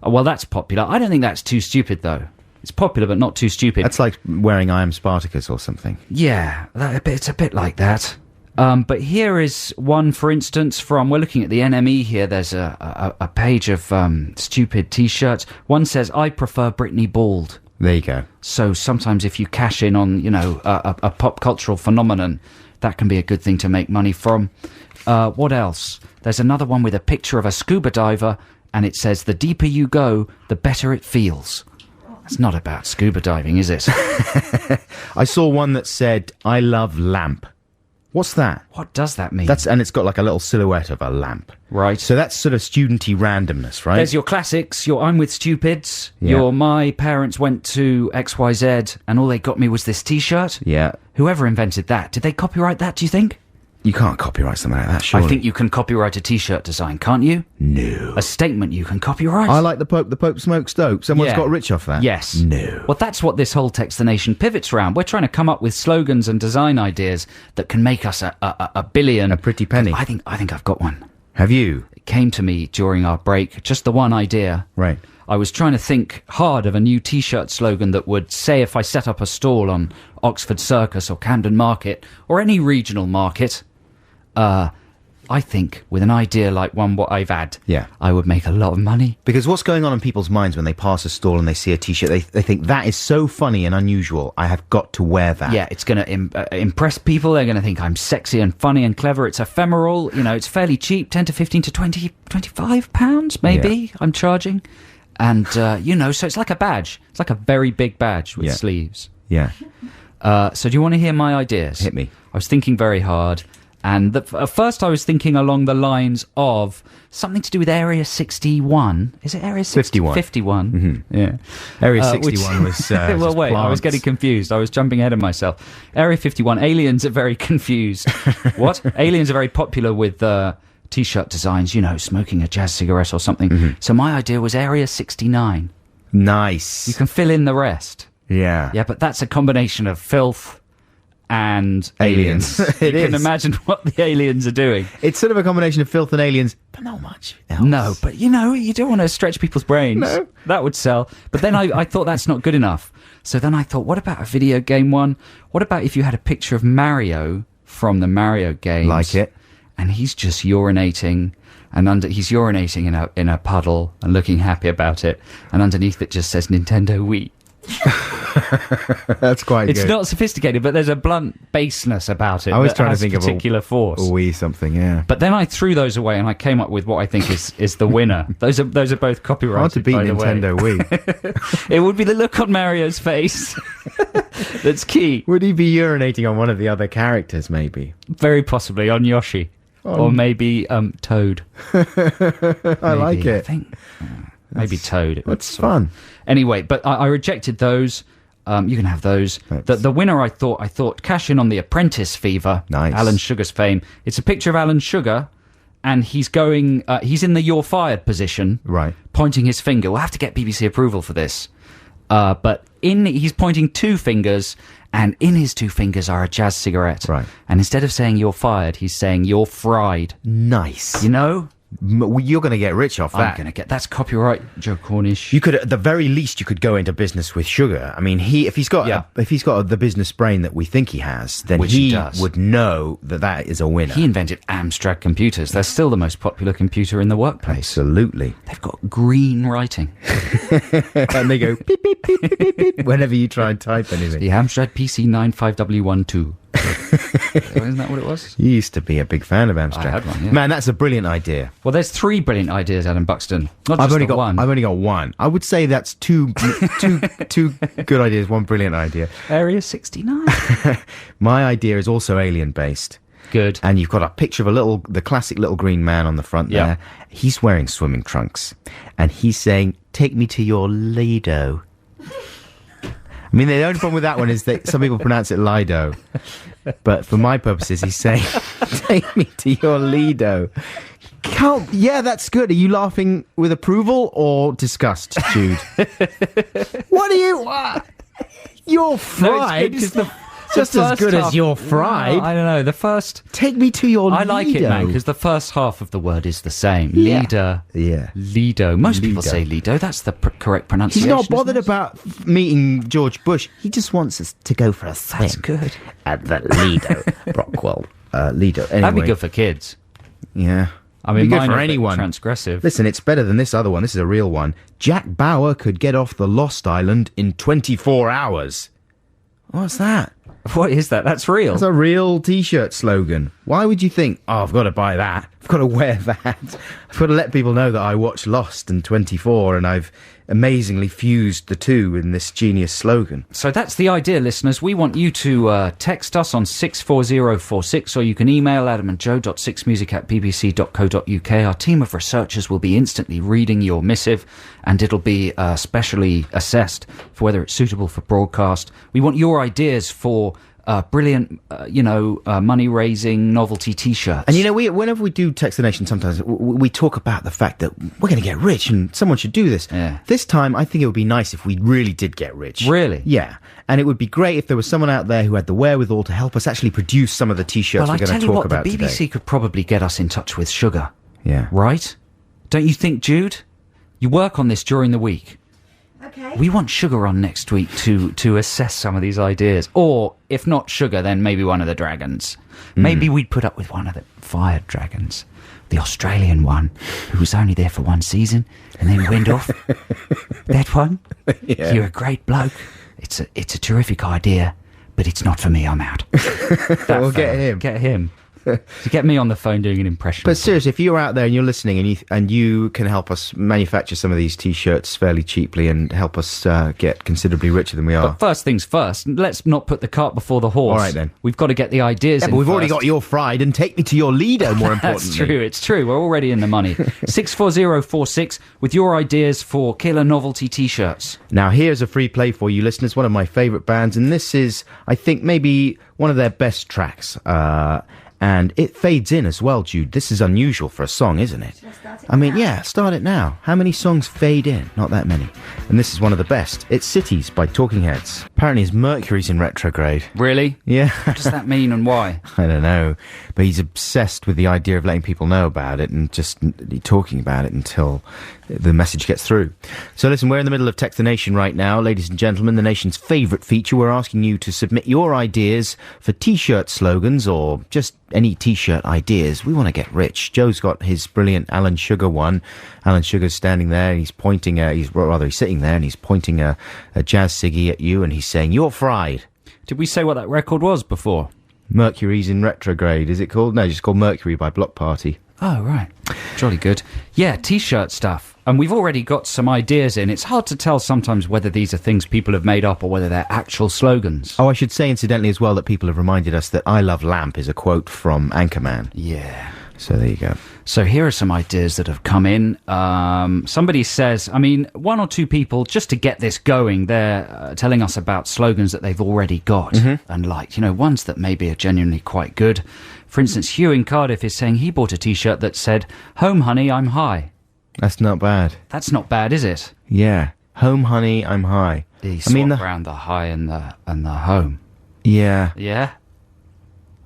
Well, that's popular. I don't think that's too stupid, though. It's popular, but not too stupid. That's like wearing I Am Spartacus or something. Yeah, it's a bit like that. But here is one, for instance, from, we're looking at the NME here, there's a page of stupid T-shirts. One says, I prefer Britney bald. There you go. So sometimes if you cash in on, a pop cultural phenomenon, that can be a good thing to make money from. What else? There's another one with a picture of a scuba diver, and it says, the deeper you go, the better it feels. That's not about scuba diving, is it? I saw one that said, I love lamp. What's that? What does that mean? And it's got like a little silhouette of a lamp. Right. So that's sort of studenty randomness, right? There's your classics, your I'm with Stupids, your my parents went to XYZ and all they got me was this T-shirt. Yeah. Whoever invented that, did they copyright that, do you think? You can't copyright something like that, surely. I think you can copyright a T-shirt design, can't you? No. A statement you can copyright. I like the Pope smokes dope. Someone's got rich off that. Yes. No. Well, that's what this whole Text the Nation pivots around. We're trying to come up with slogans and design ideas that can make us a billion. A pretty penny. I think I've got one. Have you? It came to me during our break, just the one idea. Right. I was trying to think hard of a new T-shirt slogan that would say if I set up a stall on Oxford Circus or Camden Market or any regional market, I think with an idea like what I've had, I would make a lot of money. Because what's going on in people's minds when they pass a stall and they see a T-shirt, they think, that is so funny and unusual, I have got to wear that. Yeah, it's going to impress people. They're going to think I'm sexy and funny and clever. It's ephemeral. It's fairly cheap, 10 to 15 to 20, 25 pounds maybe I'm charging. And, so it's like a badge. It's like a very big badge with sleeves. Yeah. So do you want to hear my ideas? Hit me. I was thinking very hard. And at first I was thinking along the lines of something to do with Area 61. Is it Area 61? 51. Mm-hmm. Yeah. Area 61 was well, wait, plants. I was getting confused. I was jumping ahead of myself. Area 51. Aliens are very confused. What? Aliens are very popular with T-shirt designs, smoking a jazz cigarette or something. Mm-hmm. So my idea was Area 69. Nice. You can fill in the rest. Yeah. Yeah, but that's a combination of filth and aliens. You can imagine what the aliens are doing. It's sort of a combination of filth and aliens, but not much else. No, but you don't want to stretch people's brains. No. That would sell. But then I thought that's not good enough. So then I thought, what about a video game one? What about if you had a picture of Mario from the Mario games? Like it. And he's just urinating, and he's urinating in a puddle and looking happy about it. And underneath it just says Nintendo Wii. That's quite It's good. not sophisticated, but there's a blunt baseness about it. I was that trying to has think of particular force. a wee something, yeah. But then I threw those away, and I came up with what I think is the winner. Those are both copyrighted. Hard to beat by the Nintendo way. Wii. It would be the look on Mario's face that's key. Would he be urinating on one of the other characters, maybe? Very possibly on Yoshi, or maybe Toad. I like I it. think maybe Toad. That's fun. Anyway, but I rejected those. You can have those. The winner, I thought, cash in on the Apprentice fever. Nice. Alan Sugar's fame. It's a picture of Alan Sugar, and he's going. He's in the "you're fired" position, Right. pointing his finger. We'll have to get BBC approval for this. But he's pointing two fingers, and in his two fingers are a jazz cigarette. Right. And instead of saying "you're fired," he's saying "you're fried." Nice. You know, You're going to get rich off I'm that. going to get that's copyright, Joe Cornish. You could, at the very least, you could go into business with Sugar. I mean, if he's got the business brain that we think he has, then Which he he does. would know that is a winner. He invented Amstrad computers. They're still the most popular computer in the workplace. Absolutely. They've got green writing. And they go beep, beep, beep, beep, beep, beep, whenever you try and type anything. The Amstrad PC95W12. Isn't that what it was? You used to be a big fan of Amstrad. I had one, yeah. Man, that's a brilliant idea. Well, there's three brilliant ideas, Adam Buxton. Not just I've only the got one. I would say that's two good ideas, one brilliant idea. Area 69. My idea is also alien based. Good. And you've got a picture of the classic little green man on the front Yeah. there. He's wearing swimming trunks. And he's saying, "Take me to your Lido." I mean, the only problem with that one is that some people pronounce it Lido. But for my purposes, he's saying, "Take me to your Lido." Yeah, that's good. Are you laughing with approval or disgust, Jude? What are you... You're fried. No, it's good 'cause just the as first good half- as you're fried. I don't know. The first... Take me to your I Lido. like it, man, because the first half of the word is the same. Yeah. Leader. Yeah. Lido. Most people Lido. say Lido. That's the correct He's pronunciation. not bothered isn't it? about meeting George Bush. He just wants us to go for a swim. That's good. At the Lido. Brockwell. Lido. Anyway. That'd be good for kids. Yeah. I mean, be good mine for are a bit anyone. transgressive. Listen, it's better than this other one. This is a real one. Jack Bauer could get off the Lost Island in 24 hours. What's that? What is that? That's real. That's a real T-shirt slogan. Why would you think, oh, I've got to buy that. I've got to wear that. I've got to let people know that I watched Lost and 24 and I've amazingly fused the two in this genius slogan. So that's the idea, listeners. We want you to text us on 64046, or you can email adamandjoe.sixmusic@bbc.co.uk. Our team of researchers will be instantly reading your missive, and it'll be specially assessed for whether it's suitable for broadcast. We want your ideas for brilliant, money-raising novelty T-shirts. And whenever we do Text the Nation, sometimes we talk about the fact that we're going to get rich and someone should do this. Yeah. This time, I think it would be nice if we really did get rich. Really? Yeah. And it would be great if there was someone out there who had the wherewithal to help us actually produce some of the T-shirts Well, we're I going tell to you talk what, about the BBC today. could probably get us in touch with Sugar. Yeah. Right? Don't you think, Jude? You work on this during the week. Okay. We want Sugar on next week to assess some of these ideas. Or, if not Sugar, then maybe one of the dragons. Maybe we'd put up with one of the fired dragons. The Australian one, who was only there for one season and then went off. That one? Yeah. You're a great bloke. It's a terrific idea, but it's not for me. I'm out. We'll get him. Get him. To get me on the phone doing an impression. But seriously, if you're out there and you're listening and you can help us manufacture some of these T-shirts fairly cheaply and help us get considerabely richer than we are. But first things first, let's not put the cart before the horse. All right, then. We've got to get the ideas Yeah, in but we've already first. got your fried and take me to your Lido, more importantly. That's true, it's true. We're already in the money. 64046 with your ideas for killer novelty T-shirts. Now, here's a free play for you listeners, one of my favourite bands, and this is, I think, maybe one of their best tracks. And it fades in as well, Jude. This is unusual for a song, isn't it? Should I start it I mean, now? yeah, start it now. How many songs fade in? Not that many. And this is one of the best. It's Cities by Talking Heads. Apparently his Mercury's in retrograde. Really? Yeah. What does that mean and why? I don't know. But he's obsessed with the idea of letting people know about it and just talking about it until the message gets through. So listen, we're in the middle of Text the Nation right now. Ladies and gentlemen, the nation's favourite feature. We're asking you to submit your ideas for T-shirt slogans or just any T-shirt ideas, we want to get rich. Joe's got his brilliant Alan Sugar one. Alan Sugar's standing there, and he's pointing, he's sitting there, and he's pointing a jazz ciggy at you, and he's saying, "You're fried." Did we say what that record was before? Mercury's in Retrograde, is it called? No, it's just called Mercury by Block Party. Oh, right. Jolly good. Yeah, T-shirt stuff. And we've already got some ideas in. It's hard to tell sometimes whether these are things people have made up or whether they're actual slogans. Oh, I should say, incidentally, as well, that people have reminded us that "I love lamp" is a quote from Anchorman. Yeah. So there you go. So here are some ideas that have come in. Somebody says, I mean, one or two people, just to get this going, they're telling us about slogans that they've already got and liked. You know, ones that maybe are genuinely quite good. For instance, Hugh in Cardiff is saying he bought a T-shirt that said, "Home, honey, I'm high." That's not bad. That's not bad, is it? Yeah. "Home, honey, I'm high." You swap around the high and the home. Yeah. Yeah?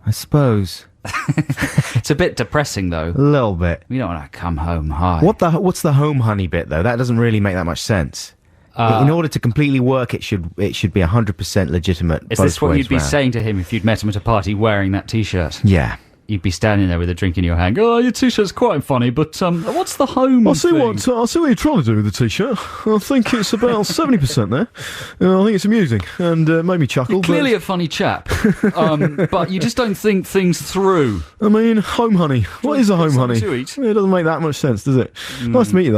I suppose. It's a bit depressing, though. A little bit. We don't want to come home high. What's the "home, honey" bit, though? That doesn't really make that much sense. In order to completely work, it should be 100% legitimate. Is this what you'd be saying to him if you'd met him at a party wearing that T-shirt? Yeah. You'd be standing there with a drink in your hand. "Oh, your T-shirt's quite funny, but what's the home I see thing?" what you're trying to do with the T-shirt. I think it's about 70% there. I think it's amusing and made me chuckle. You're clearly a funny chap, but you just don't think things through. I mean, "home, honey." What is a home, honey? To eat. It doesn't make that much sense, does it? Nice to meet you,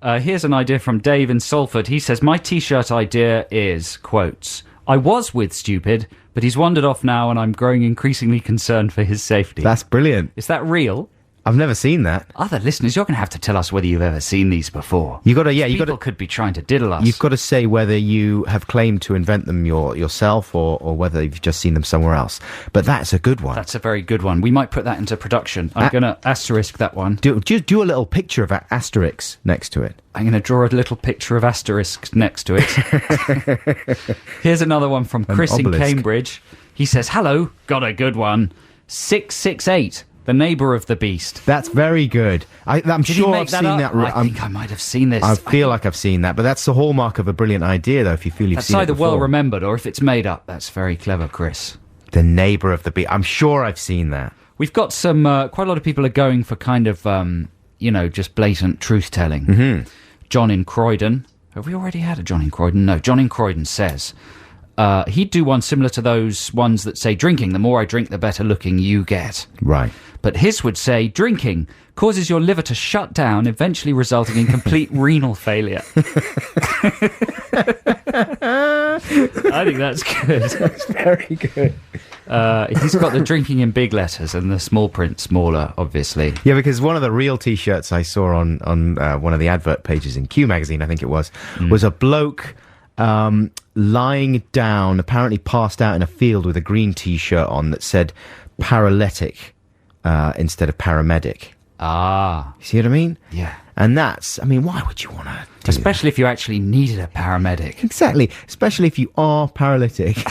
though. Here's an idea from Dave in Salford. He says, "My T-shirt idea is, quotes, I was with stupid, but he's wandered off now and I'm growing increasingly concerned for his safety." That's brilliant. Is that real? I've never seen that. Other listeners, you're going to have to tell us whether you've ever seen these before. People could be trying to diddle us. You've got to say whether you have claimed to invent them yourself or whether you've just seen them somewhere else. But that's a good one. That's a very good one. We might put that into production. I'm going to asterisk that one. Do a little picture of asterisk next to it. I'm going to draw a little picture of asterisk next to it. Here's another one from Chris in Cambridge. He says, "Hello, got a good one. 668. The neighbour of the beast." That's very good. I'm sure I've seen that. I think I might have seen this. I feel like I've seen that, but that's the hallmark of a brilliant idea, though, if you feel you've seen it before. That's either well remembered or if it's made up. That's very clever, Chris. The neighbour of the beast. I'm sure I've seen that. We've got some, quite a lot of people are going for kind of, just blatant truth-telling. Mm-hmm. John in Croydon. Have we already had a John in Croydon? No. John in Croydon says, he'd do one similar to those ones that say, "Drinking, the more I drink, the better looking you get." Right. But his would say, "Drinking causes your liver to shut down, eventually resulting in complete renal failure." I think that's good. That's very good. He's got the "drinking" in big letters and the small print smaller, obviously. Yeah, because one of the real T-shirts I saw on one of the advert pages in Q magazine, I think it was a bloke lying down, apparently passed out in a field with a green T-shirt on that said "paralytic" instead of "paramedic." Ah. You see what I mean? Yeah. And why would you want to do Especially if you actually needed a paramedic. Exactly. Especially if you are paralytic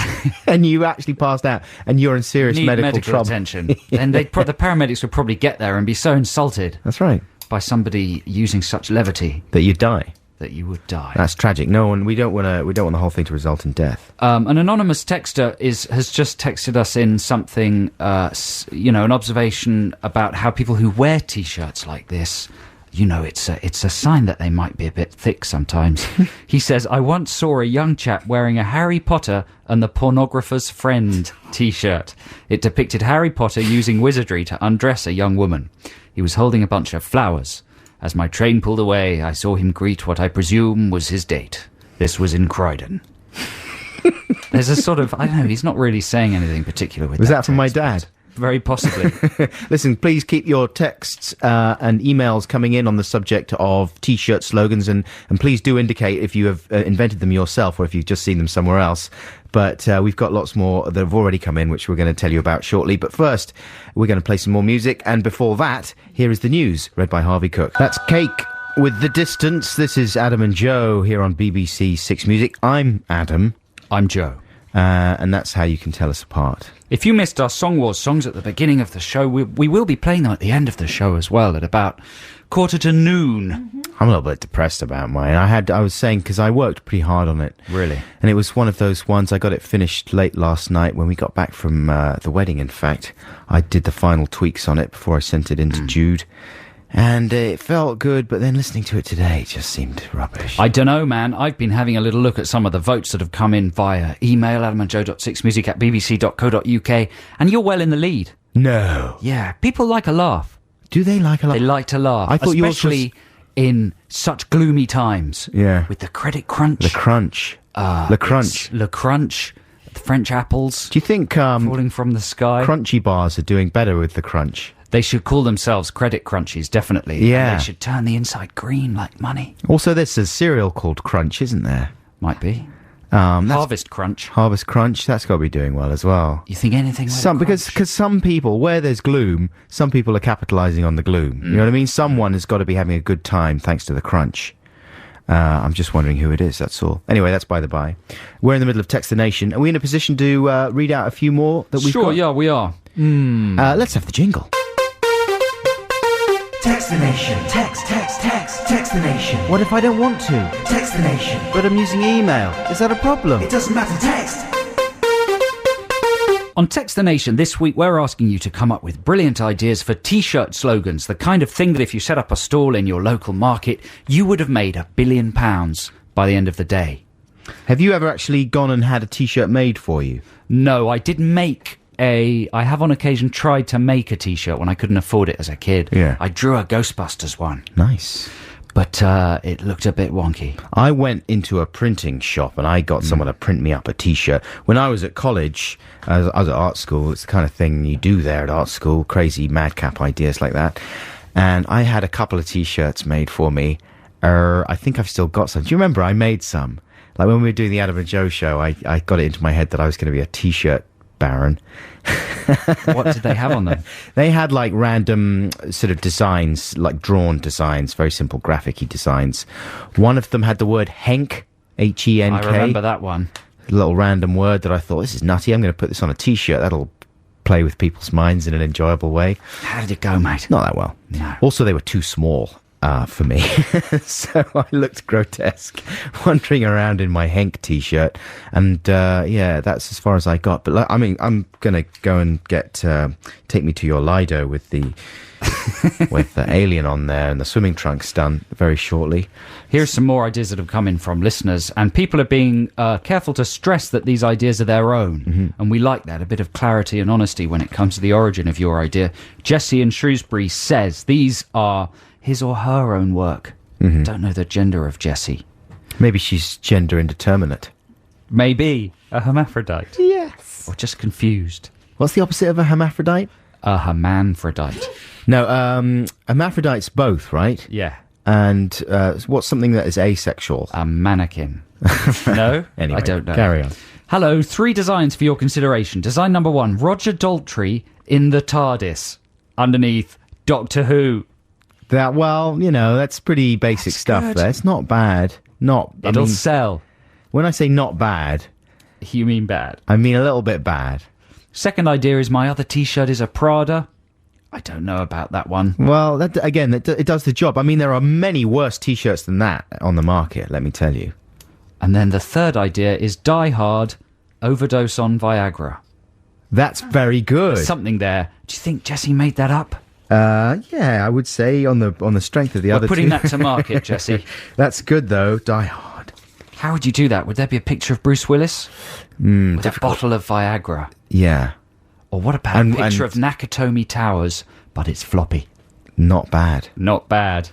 and you actually passed out and you're in serious medical trouble. Attention. Then the paramedics would probably get there and be so insulted. That's right. By somebody using such levity. That you'd die. That you would die. That's tragic. We don't want the whole thing to result in death. An anonymous texter has just texted us in something, an observation about how people who wear T-shirts like this, it's a sign that they might be a bit thick sometimes. He says, "I once saw a young chap wearing a Harry Potter and the Pornographer's Friend T-shirt. It depicted Harry Potter using wizardry to undress a young woman. He was holding a bunch of flowers. As my train pulled away, I saw him greet what I presume was his date. This was in Croydon." There's a sort of, I don't know, he's not really saying anything particular with that. Was that from my dad? Very possibly. Listen, please keep your texts and emails coming in on the subject of T-shirt slogans, and please do indicate if you have invented them yourself or if you've just seen them somewhere else. But we've got lots more that have already come in, which we're going to tell you about shortly. But first, we're going to play some more music. And before that, here is the news, read by Harvey Cook. That's Cake with The Distance. This is Adam and Joe here on BBC Six Music. I'm Adam. I'm Joe. And that's how you can tell us apart. If you missed our Song Wars songs at the beginning of the show, we will be playing them at the end of the show as well, at about 12:45. I'm a little bit depressed about mine. I was saying, because I worked pretty hard on it. Really? And it was one of those ones, I got it finished late last night when we got back from the wedding, in fact. I did the final tweaks on it before I sent it into Jude. And it felt good, but then listening to it today, it just seemed rubbish. I don't know, man. I've been having a little look at some of the votes that have come in via email, adamandjoe.6music@bbc.co.uk, and you're well in the lead. No. Yeah, people like a laugh. Do they like a laugh? They like to laugh. I thought especially in such gloomy times. Yeah. With the credit crunch. The crunch. Le crunch. Le crunch. The French apples. Do you think falling from the sky? Crunchy bars are doing better with the crunch? They should call themselves credit crunchies, definitely. Yeah. And they should turn the inside green like money. Also, there's a cereal called Crunch, isn't there? Might be. Harvest Crunch. Harvest Crunch, that's got to be doing well as well. You think anything like because some people, where there's gloom, some people are capitalising on the gloom. You know what I mean? Someone has got to be having a good time thanks to the crunch. I'm just wondering who it is, that's all. Anyway, that's by the by. We're in the middle of Text the Nation. Are we in a position to read out a few more that we've got? Sure, yeah, we are. Let's have the jingle. Text the nation. Text the nation. What if I don't want to? Text the nation. But I'm using email. Is that a problem? It doesn't matter, text. On Text the Nation this week, we're asking you to come up with brilliant ideas for T-shirt slogans, the kind of thing that if you set up a stall in your local market, you would have made £1 billion by the end of the day. Have you ever actually gone and had a T-shirt made for you? No, I did make I have on occasion tried to make a T-shirt when I couldn't afford it as a kid. Yeah. I drew a Ghostbusters one. Nice. But it looked a bit wonky. I went into a printing shop and I got someone to print me up a T-shirt. When I was at college, I was at art school. It's the kind of thing you do there at art school, crazy madcap ideas like that. And I had a couple of T-shirts made for me. I think I've still got some. Do you remember I made some? Like when we were doing the Adam and Joe show, I got it into my head that I was going to be a T-shirt baron. What did they have on them? They had like random sort of designs, like drawn designs, very simple graphic-y designs. One of them had the word Henk, Henk. I remember that one. A little random word that I thought, this is nutty, I'm going to put this on a T-shirt. That'll play with people's minds in an enjoyable way. How did it go, mate? Not that well. No. Also, they were too small for me. So I looked grotesque wandering around in my Henk T-shirt. And yeah, that's as far as I got. But I mean, I'm going to go and get Take Me to Your Lido with the alien on there and the swimming trunks done very shortly. Here's some more ideas that have come in from listeners, and people are being careful to stress that these ideas are their own, and we like that, a bit of clarity and honesty when it comes to the origin of your idea. Jessie in Shrewsbury says these are his or her own work. Don't know the gender of Jessie. Maybe she's gender indeterminate. Maybe a hermaphrodite. Yes. Or just confused. What's the opposite of a hermaphrodite? A hermaphrodite. No, hermaphrodite's both, right? Yeah. And what's something that is asexual? A mannequin. No? Anyway, I don't know. Carry on. Hello, 3 designs for your consideration. Design number 1, Roger Daltrey in the TARDIS. Underneath, Doctor Who. That, well, you know, that's pretty basic stuff good. there. It's not bad. It'll sell. When I say not bad, You mean bad. I mean a little bit bad. Second idea is my other T-shirt is a Prada. I don't know about that one. Well, that, again, it does the job. I mean, there are many worse T-shirts than that on the market, let me tell you. And then the third idea is Die Hard, overdose on Viagra. That's very good. There's something there. Do you think Jessie made that up? Yeah, I would say on the strength of the other two. We're putting that to market, Jessie. That's good, though. Die Hard. How would you do that? Would there be a picture of Bruce Willis? With a bottle of Viagra? Yeah. Or what about a picture of Nakatomi Towers, but it's floppy? Not bad. Not bad.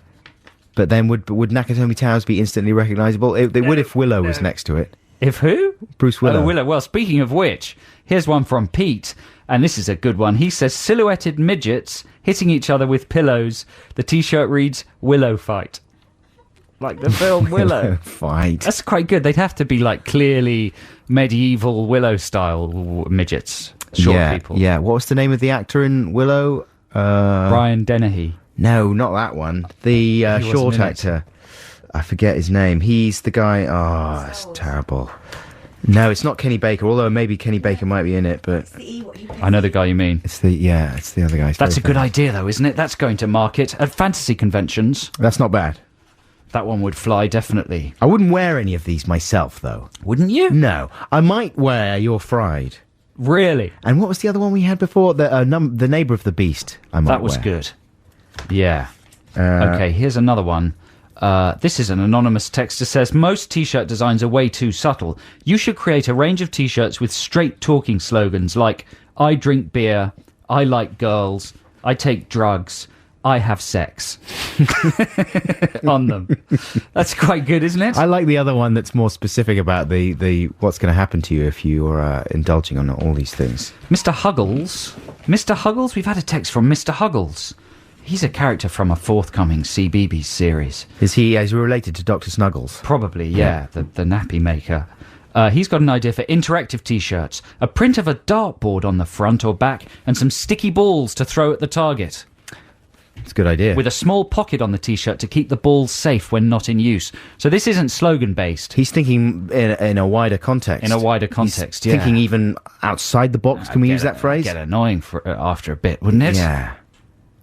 But then would Nakatomi Towers be instantly recognisable? They would if Willow was next to it. If who? Bruce Willow. Oh, Willow. Well, speaking of which, here's one from Pete, and this is a good one. He says, silhouetted midgets hitting each other with pillows. The T-shirt reads, Willow Fight. Like the film Willow. Fight. That's quite good. They'd have to be like clearly medieval Willow-style midgets. Short people. Yeah. What was the name of the actor in Willow? Brian Dennehy. No, not that one. The short actor. I forget his name. He's the guy... Oh, it's terrible. No, it's not Kenny Baker, although maybe Kenny Baker might be in it, but... I know the guy you mean. It's the other guy. That's a good idea, though, isn't it? That's going to market at fantasy conventions. That's not bad. That one would fly, definitely. I wouldn't wear any of these myself, though. Wouldn't you? No. I might wear You're Fried. Really? And what was the other one we had before? The Neighbour of the Beast, I might That was wear. good. Yeah. Okay, here's another one. This is an anonymous texter says, most T-shirt designs are way too subtle. You should create a range of T-shirts with straight talking slogans like, I drink beer, I like girls, I take drugs, I have sex on them. That's quite good, isn't it? I like the other one that's more specific about the what's going to happen to you if you are indulging on all these things. Mr. Huggles, we've had a text from Mr. Huggles. He's a character from a forthcoming CBeebies series. Is he related to Dr. Snuggles? Probably, yeah. The nappy maker. He's got an idea for interactive T-shirts. A print of a dartboard on the front or back and some sticky balls to throw at the target. It's a good idea. With a small pocket on the T-shirt to keep the balls safe when not in use. So this isn't slogan-based. He's thinking in a wider context. In a wider context, He's thinking even outside the box. Can we use that phrase? Get annoying after a bit, wouldn't it? Yeah.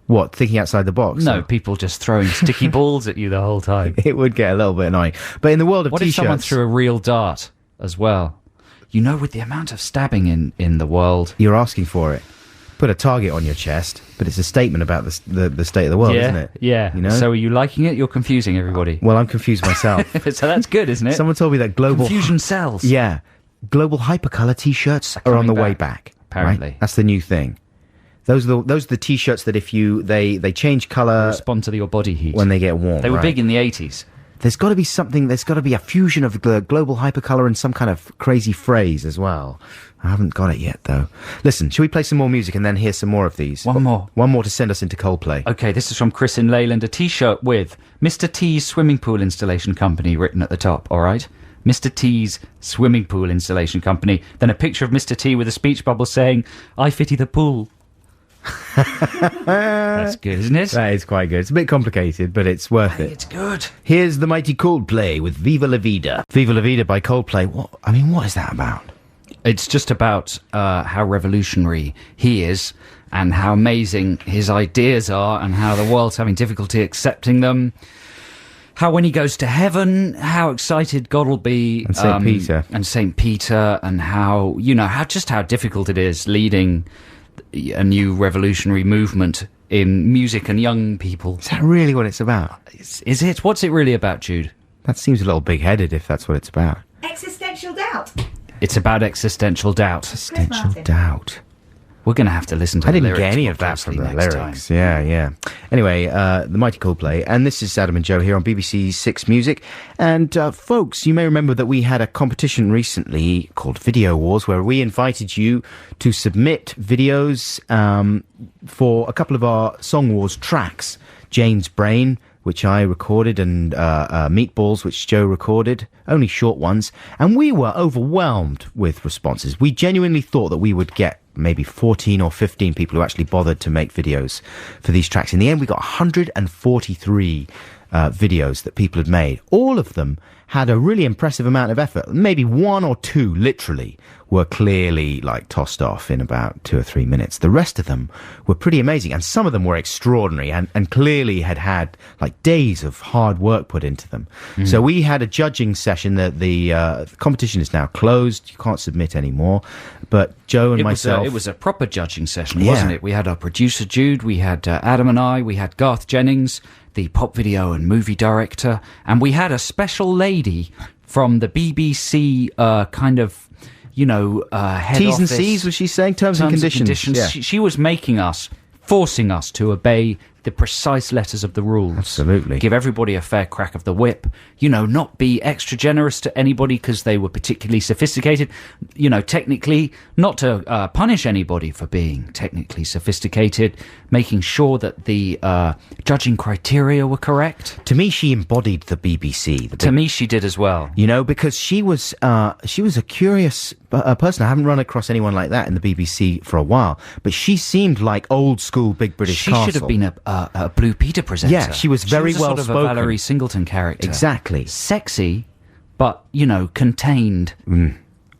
What, thinking outside the box? No, people just throwing sticky balls at you the whole time. It would get a little bit annoying. But in the world of what T-shirts... if someone threw a real dart as well? You know, with the amount of stabbing in the world... You're asking for it. Put a target on your chest, but it's a statement about the state of the world, isn't it? Yeah. You know? So are you liking it? You're confusing everybody. Well, I'm confused myself. So that's good, isn't it? Someone told me that global... Confusion sells. Yeah. Global hypercolour T-shirts are on the way back. Apparently. Right? That's the new thing. Those are the T-shirts that if they change colour... Respond to your body heat. When they get warm. They were big in the 80s. There's got to be something, there's got to be a fusion of the global hypercolour and some kind of crazy phrase as well. I haven't got it yet, though. Listen, shall we play some more music and then hear some more of these? One more. One more to send us into Coldplay. Okay, this is from Chris in Leyland. A T-shirt with Mr. T's Swimming Pool Installation Company written at the top, all right? Mr. T's Swimming Pool Installation Company. Then a picture of Mr. T with a speech bubble saying, I fitty the pool. That's good, isn't it? That is quite good. It's a bit complicated, but it's worth it. It's good. Here's the mighty Coldplay with Viva La Vida. Viva La Vida by Coldplay. What is that about? It's just about how revolutionary he is and how amazing his ideas are and how the world's having difficulty accepting them. How when he goes to heaven, how excited God will be. And St. Peter. And St. Peter, and how difficult it is leading a new revolutionary movement in music and young people. Is that really what it's about? Is it? What's it really about, Jude? That seems a little big-headed if that's what it's about. Existential doubt. It's about existential doubt. Existential doubt. We're going to have to listen to I the didn't lyrics get any more of that from closely the next lyrics. time. Yeah. Anyway, the mighty Coldplay, and this is Adam and Joe here on BBC Six Music. And folks, you may remember that we had a competition recently called Video Wars, where we invited you to submit videos for a couple of our Song Wars tracks. Jane's Brain, which I recorded, and Meatballs, which Joe recorded, only short ones. And we were overwhelmed with responses. We genuinely thought that we would get maybe 14 or 15 people who actually bothered to make videos for these tracks. In the end, we got 143 videos that people had made. All of them had a really impressive amount of effort. Maybe one or two, literally, were clearly tossed off in about 2 or 3 minutes. The rest of them were pretty amazing, and some of them were extraordinary and clearly had days of hard work put into them. So we had a judging session. The competition is now closed. You can't submit anymore. But Joe and myself... It was a proper judging session, wasn't it? We had our producer, Jude, we had Adam and I, we had Garth Jennings, the pop video and movie director, and we had a special lady from the BBC head T's and office. C's, was she saying? Terms and conditions. Yeah. She was forcing us to obey the precise letters of the rules. Absolutely. Give everybody a fair crack of the whip. Not be extra generous to anybody because they were particularly sophisticated. Technically, not to punish anybody for being technically sophisticated. Making sure that the judging criteria were correct. To me, she embodied the BBC. To me, she did as well. Because she was a curious person. I haven't run across anyone like that in the BBC for a while. But she seemed like old school Big British Castle. She should have been a Blue Peter presenter. Yeah, she was very well sort of spoken. a Valerie Singleton character. Exactly. Sexy, but, contained.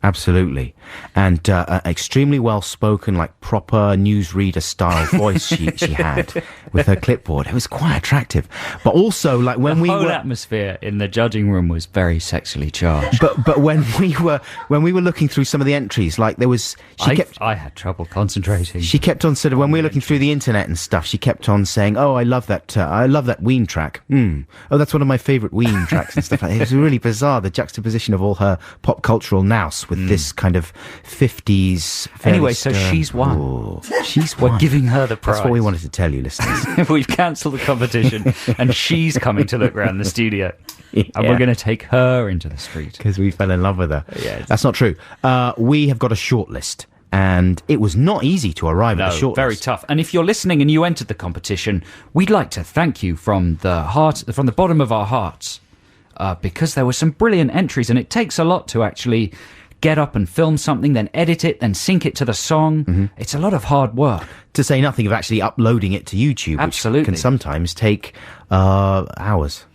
Absolutely. And extremely well-spoken, like proper newsreader-style voice she had with her clipboard. It was quite attractive. But also, like, when the whole atmosphere in the judging room was very sexually charged. But when we were looking through some of the entries, like, there was... I had trouble concentrating. She kept on sort of, when we were looking through the internet and stuff, she kept on saying, "Oh, I love that Ween track. Oh, that's one of my favourite Ween tracks," and stuff like that. It was really bizarre, the juxtaposition of all her pop cultural nous with this kind of 50s... Anyway, so she's won. Ooh, she's won. We're giving her the prize. That's what we wanted to tell you, listeners. We've cancelled the competition, and she's coming to look around the studio. Yeah. And we're going to take her into the street. Because we fell in love with her. Yeah, that's not true. We have got a shortlist. And it was not easy to arrive at the shortlist. Very tough. And if you're listening and you entered the competition, we'd like to thank you from the bottom of our hearts, because there were some brilliant entries, and it takes a lot to actually get up and film something, then edit it, then sync it to the song. Mm-hmm. It's a lot of hard work. To say nothing of actually uploading it to YouTube, Absolutely. Which can sometimes take hours.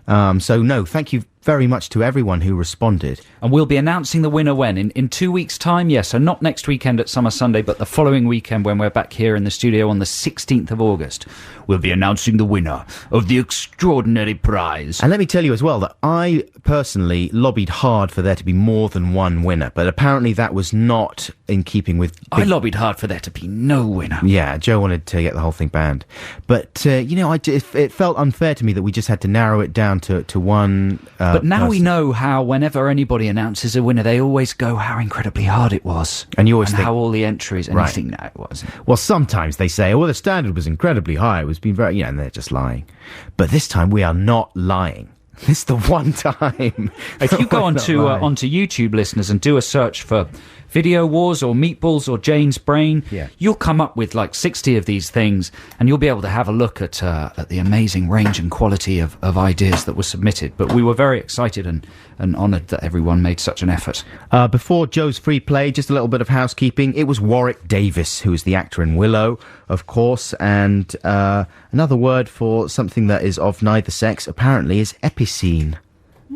So, no, thank you very much to everyone who responded. And we'll be announcing the winner when? In 2 weeks' time? Yes, so not next weekend at Summer Sunday, but the following weekend when we're back here in the studio on the 16th of August. We'll be announcing the winner of the extraordinary prize. And let me tell you as well that I personally lobbied hard for there to be more than one winner, but apparently that was not in keeping with... I lobbied hard for there to be no winner. Yeah, Joe wanted to get the whole thing banned. But, it felt unfair to me that we just had to narrow it down to one... But now person. We know how whenever anybody announces a winner, they always go how incredibly hard it was. And you always think... how all the entries... And right. you think, no, it wasn't. Well, sometimes they say, the standard was incredibly high. It was been very... and they're just lying. But this time we are not lying. This is the one time. If you go onto YouTube, listeners, and do a search for Video Wars or Meatballs or Jane's Brain, you'll come up with like 60 of these things, and you'll be able to have a look at the amazing range and quality of ideas that were submitted. But we were very excited and honoured that everyone made such an effort. Before Joe's free play, just a little bit of housekeeping. It was Warwick Davis, who is the actor in Willow, of course, and another word for something that is of neither sex, apparently, is epicene.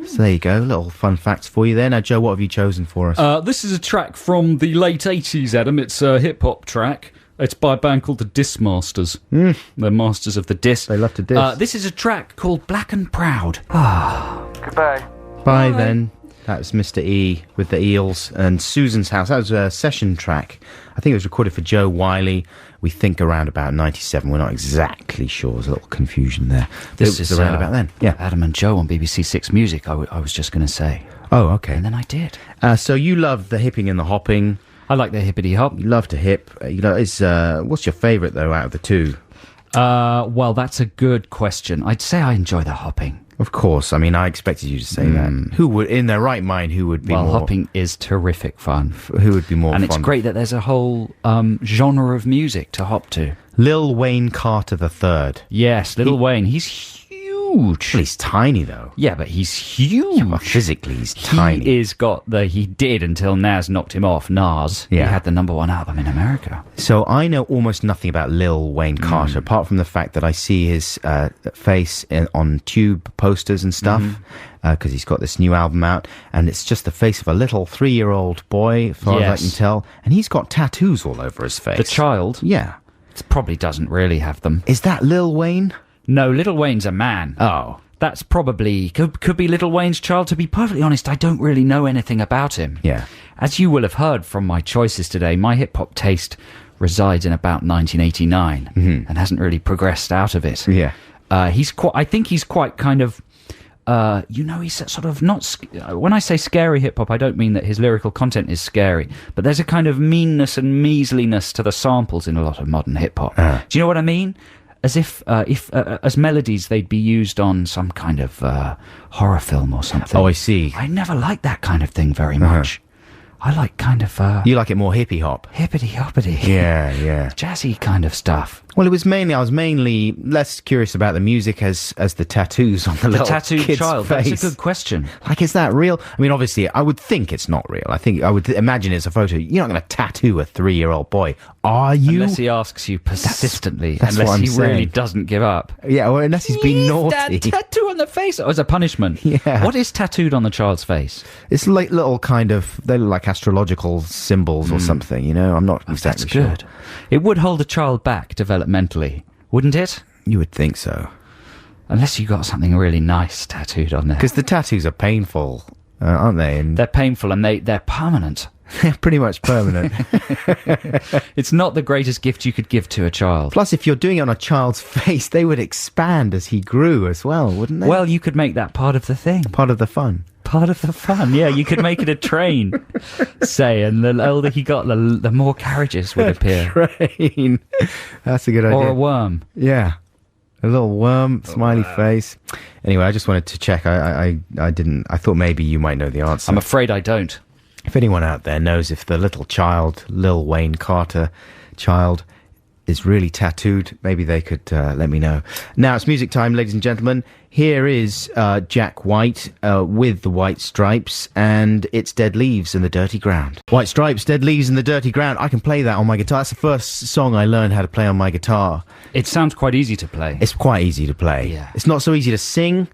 So there you go, little fun facts for you there. Now, Joe, what have you chosen for us? This is a track from the late 80s, Adam. It's a hip-hop track. It's by a band called the Diss Masters. They're masters of the diss. They love to diss. This is a track called Black and Proud. Goodbye. Bye then. That was Mr. E with the Eels and Susan's House. That was a session track. I think it was recorded for Joe Wiley. We think around about 97. We're not exactly sure. There's a little confusion there. This is around about then. Yeah, Adam and Joe on BBC Six Music, I was just going to say. Oh, okay. And then I did. So you love the hipping and the hopping. I like the hippity hop. You love to hip. What's your favourite, though, out of the two? Well, that's a good question. I'd say I enjoy the hopping. Of course. I mean, I expected you to say that. Who would, in their right mind, who would be more... Well, hopping is terrific fun. Who would be more fun? And it's great that there's a whole genre of music to hop to. Lil Wayne Carter III. Yes, Lil Wayne. He's huge. Well, he's tiny, though. Yeah, but he's huge. Yeah, well, physically, he's tiny. He did until Nas knocked him off. Nas. Yeah. He had the #1 album in America. So I know almost nothing about Lil Wayne Carter, apart from the fact that I see his face on tube posters and stuff, because he's got this new album out, and it's just the face of a little 3-year-old boy, as far as I can tell, and he's got tattoos all over his face. The child? Yeah. It probably doesn't really have them. Is that Lil Wayne? No, Lil Wayne's a man. Oh. That's probably... Could be Lil Wayne's child. To be perfectly honest, I don't really know anything about him. Yeah. As you will have heard from my choices today, my hip-hop taste resides in about 1989 and hasn't really progressed out of it. Yeah. I think he's quite kind of... he's sort of not... When I say scary hip-hop, I don't mean that his lyrical content is scary, but there's a kind of meanness and measliness to the samples in a lot of modern hip-hop. Do you know what I mean? As if as melodies, they'd be used on some kind of horror film or something. Oh, I see. I never liked that kind of thing very much. I like kind of... you like it more hippie-hop? Hippity-hoppity. Yeah, yeah. Jazzy kind of stuff. Well, I was mainly less curious about the music as the tattoos on the little tattooed kid's child. face. That's a good question. Like, is that real? I mean, obviously, I would think it's not real. I would imagine it's a photo. You're not going to tattoo a 3-year-old boy, are you? Unless he asks you persistently. That's what unless I'm he saying. really doesn't give up. Yeah, or unless he's been naughty. That tattoo on the face as a punishment. Yeah. What is tattooed on the child's face? It's like little they look like astrological symbols or something, you know? I'm not exactly That's sure. good. It would hold a child back developmentally, wouldn't it? You would think so. Unless you got something really nice tattooed on there. Because the tattoos are painful, aren't they? And They're painful and they're permanent. they're pretty much permanent. It's not the greatest gift you could give to a child. Plus, if you're doing it on a child's face, they would expand as he grew as well, wouldn't they? Well, you could make that part of the thing. part of the fun. Part of the fun, yeah. You could make it a train, say, and the older he got, the more carriages would appear. Train. That's a good idea. Or a worm. Yeah. A little worm, smiley face. Anyway, I just wanted to check. I didn't. I thought maybe you might know the answer. I'm afraid I don't. If anyone out there knows if the little child, Lil Wayne Carter child, is really tattooed, maybe they could let me know. Now it's music time, ladies and gentlemen. Here is Jack White with the White Stripes, and it's Dead Leaves in the Dirty Ground. White Stripes, Dead Leaves in the Dirty Ground. I can play that on my guitar. That's the first song I learned how to play on my guitar. It sounds quite easy to play. It's quite easy to play. Yeah. It's not so easy to sing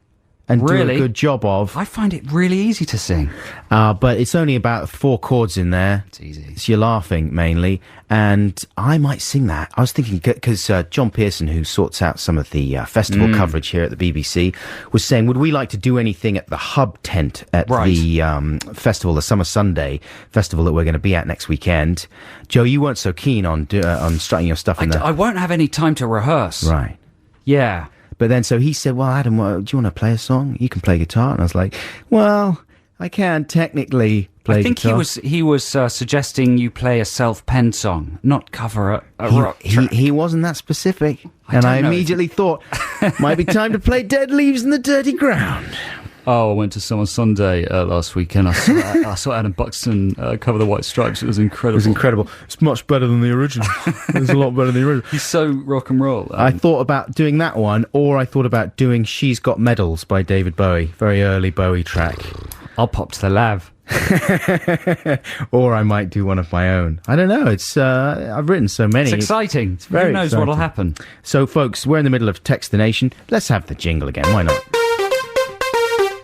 and do Really? a good job of. I find it really easy to sing. But it's only about 4 chords in there. It's easy. So you're laughing mainly, and I might sing that. I was thinking, because John Pearson, who sorts out some of the festival coverage here at the BBC, was saying, would we like to do anything at the Hub tent at the festival, the Summer Sunday festival that we're going to be at next weekend? Joe, you weren't so keen on strutting your stuff in there. I won't have any time to rehearse. Right. Yeah. But then, so he said, well, Adam, do you want to play a song? You can play guitar. And I was like, well, I can technically play guitar. I think he was suggesting you play a self-penned song, not cover a rock track. He wasn't that specific. I And don't I know if immediately thought, might be time to play Dead Leaves in the Dirty Ground. Oh, I went to Summer Sunday last weekend. I saw Adam Buxton cover the White Stripes. It was incredible. It was incredible. It's much better than the original. It's a lot better than the original. He's so rock and roll. I thought about doing that one, or I thought about doing She's Got Medals by David Bowie. Very early Bowie track. I'll pop to the lav. Or I might do one of my own. I don't know. It's I've written so many. It's exciting. It's very Who knows exciting. what'll happen? So, folks, we're in the middle of Text the Nation. Let's have the jingle again. Why not?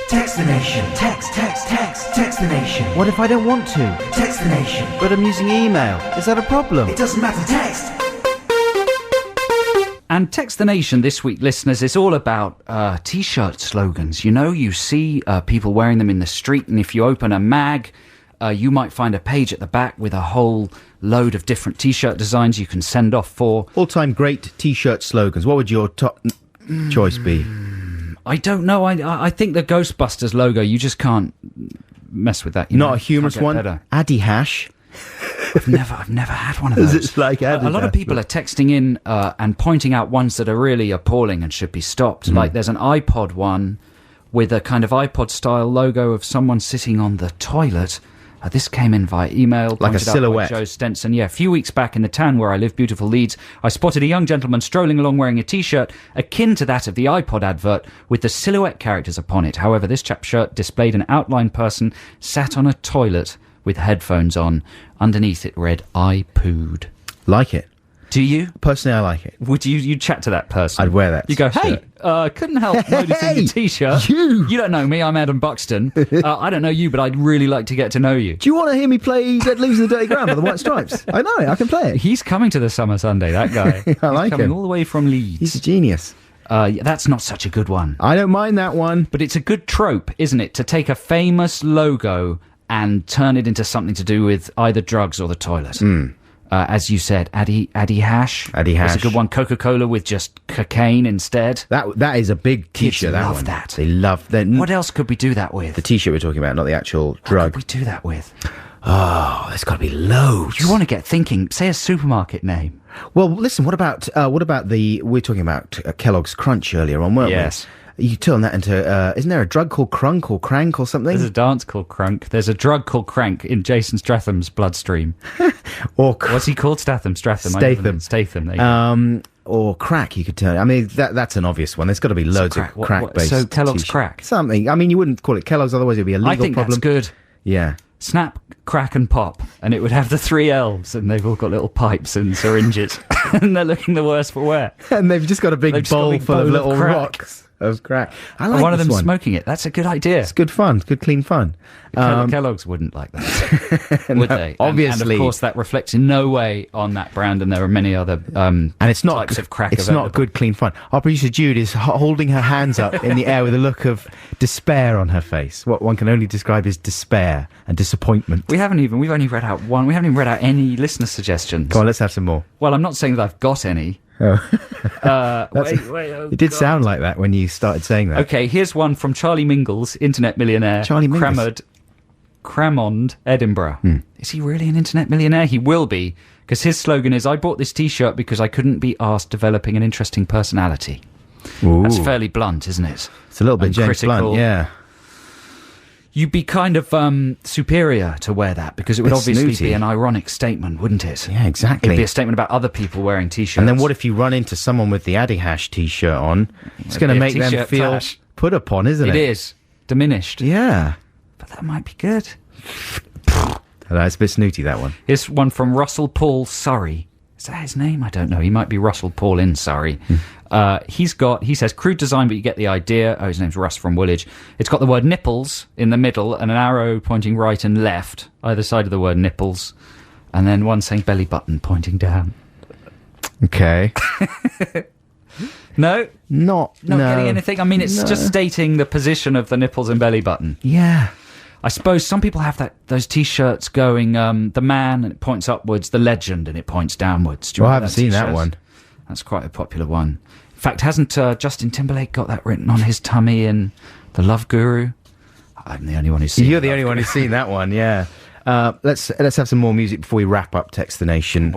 Text the nation. Text the nation. What if I don't want to? Text the nation. But I'm using email. Is that a problem? It doesn't matter, text. And Text the Nation this week, listeners, is all about T-shirt slogans. You know, you see people wearing them in the street, and if you open a mag, you might find a page at the back with a whole load of different T-shirt designs you can send off for. All-time great T-shirt slogans. What would your top choice be? I don't know. I think the Ghostbusters logo, you just can't mess with that. You Not know? a humorous Can't get one? better. Addy Hash. I've never had one of those. It's like a lot of people are texting in and pointing out ones that are really appalling and should be stopped. Like there's an iPod one with a kind of iPod-style logo of someone sitting on the toilet. This came in via email. Like a pointed out by silhouette. Joe Stenson. Yeah, a few weeks back in the town where I live, beautiful Leeds, I spotted a young gentleman strolling along wearing a T-shirt akin to that of the iPod advert with the silhouette characters upon it. However, this chap's shirt displayed an outlined person sat on a toilet with headphones on. Underneath it read, I pooed. Like it. Do you? Personally, I like it. Would you chat to that person? I'd wear that. You go, hey, couldn't help noticing the T-shirt. You don't know me, I'm Adam Buxton. I don't know you, but I'd really like to get to know you. Do you want to hear me play Dead Leaves in the Dirty Ground by the White Stripes? I know it, I can play it. He's coming to the Summer Sunday, that guy. I like He's coming him. all the way from Leeds. He's a genius. That's not such a good one. I don't mind that one. But it's a good trope, isn't it, to take a famous logo and turn it into something to do with either drugs or the toilet. As you said, Addy Hash. Addy Hash. It's a good one. Coca-Cola with just cocaine instead. That is a big T-shirt. Kids love one. that. They love that. What else could we do that with? The T-shirt we're talking about, not the actual What drug. could we do that with? Oh, there's got to be loads. You want to get thinking. Say a supermarket name. Well, listen. What about we're talking about Kellogg's Crunch earlier on, weren't Yes. we? You turn that into, isn't there a drug called Crunk or Crank or something? There's a dance called Crunk. There's a drug called Crank in Jason Statham's bloodstream. Or What's he called? Stratham. I Statham. Statham. There you go. or crack, you could turn. I mean, that's an obvious one. There's got to be loads of crack-based. So Kellogg's t-shirt. crack. Something. I mean, you wouldn't call it Kellogg's, otherwise it'd be a legal problem. I think that's good. Yeah. Snap, crack, and pop, and it would have the 3 elves, and they've all got little pipes and syringes, and they're looking the worse for wear. And they've just got a big bowl full of little rocks of crack. I like one of them one. smoking it. That's a good idea. It's good fun. Good, clean fun. Kellogg's wouldn't like that, would they? Obviously. And of course, that reflects in no way on that brand, and there are many other and it's not types of crack It's available. not good, clean fun. Our producer Jude is holding her hands up in the air with a look of despair on her face. What one can only describe as despair and disappointment. We've only read out one. We haven't even read out any listener suggestions. Come on, let's have some more. Well, I'm not saying that I've got any. Oh. It did sound like that when you started saying that. Okay, here's one from Charlie Mingles, internet millionaire. Charlie Mingles. Cramond, Edinburgh. Is he really an internet millionaire? He will be, because his slogan is, I bought this T-shirt because I couldn't be asked developing an interesting personality. Ooh. That's fairly blunt, isn't it? It's a little bit And James critical. Blunt, yeah. You'd be kind of superior to wear that, because it would Bit obviously snooty. be an ironic statement, wouldn't it? Yeah, exactly. It'd be a statement about other people wearing T-shirts. And then what if you run into someone with the Adihash T-shirt on? It's going to make them T-shirt feel clash. put upon, isn't it? It is. Diminished. Yeah. But that might be good. It's a bit snooty, that one. Here's one from Russell Paul Surrey. Is that his name? I don't know. He might be Russell Paul in Surrey. He says, crude design, but you get the idea. Oh, his name's Russ from Woolwich. It's got the word nipples in the middle and an arrow pointing right and left, either side of the word nipples. And then one saying belly button pointing down. Okay. No? Not Getting anything? I mean, it's just stating the position of the nipples and belly button. Yeah. I suppose some people have those T-shirts going, the man, and it points upwards, the legend, and it points downwards. Do you Well, I remember haven't seen that T-shirt? one. That's quite a popular one. In fact, hasn't Justin Timberlake got that written on his tummy in The Love Guru? I'm the only one who's seen You're the only one who's seen that one, yeah. Let's have some more music before we wrap up Text the Nation.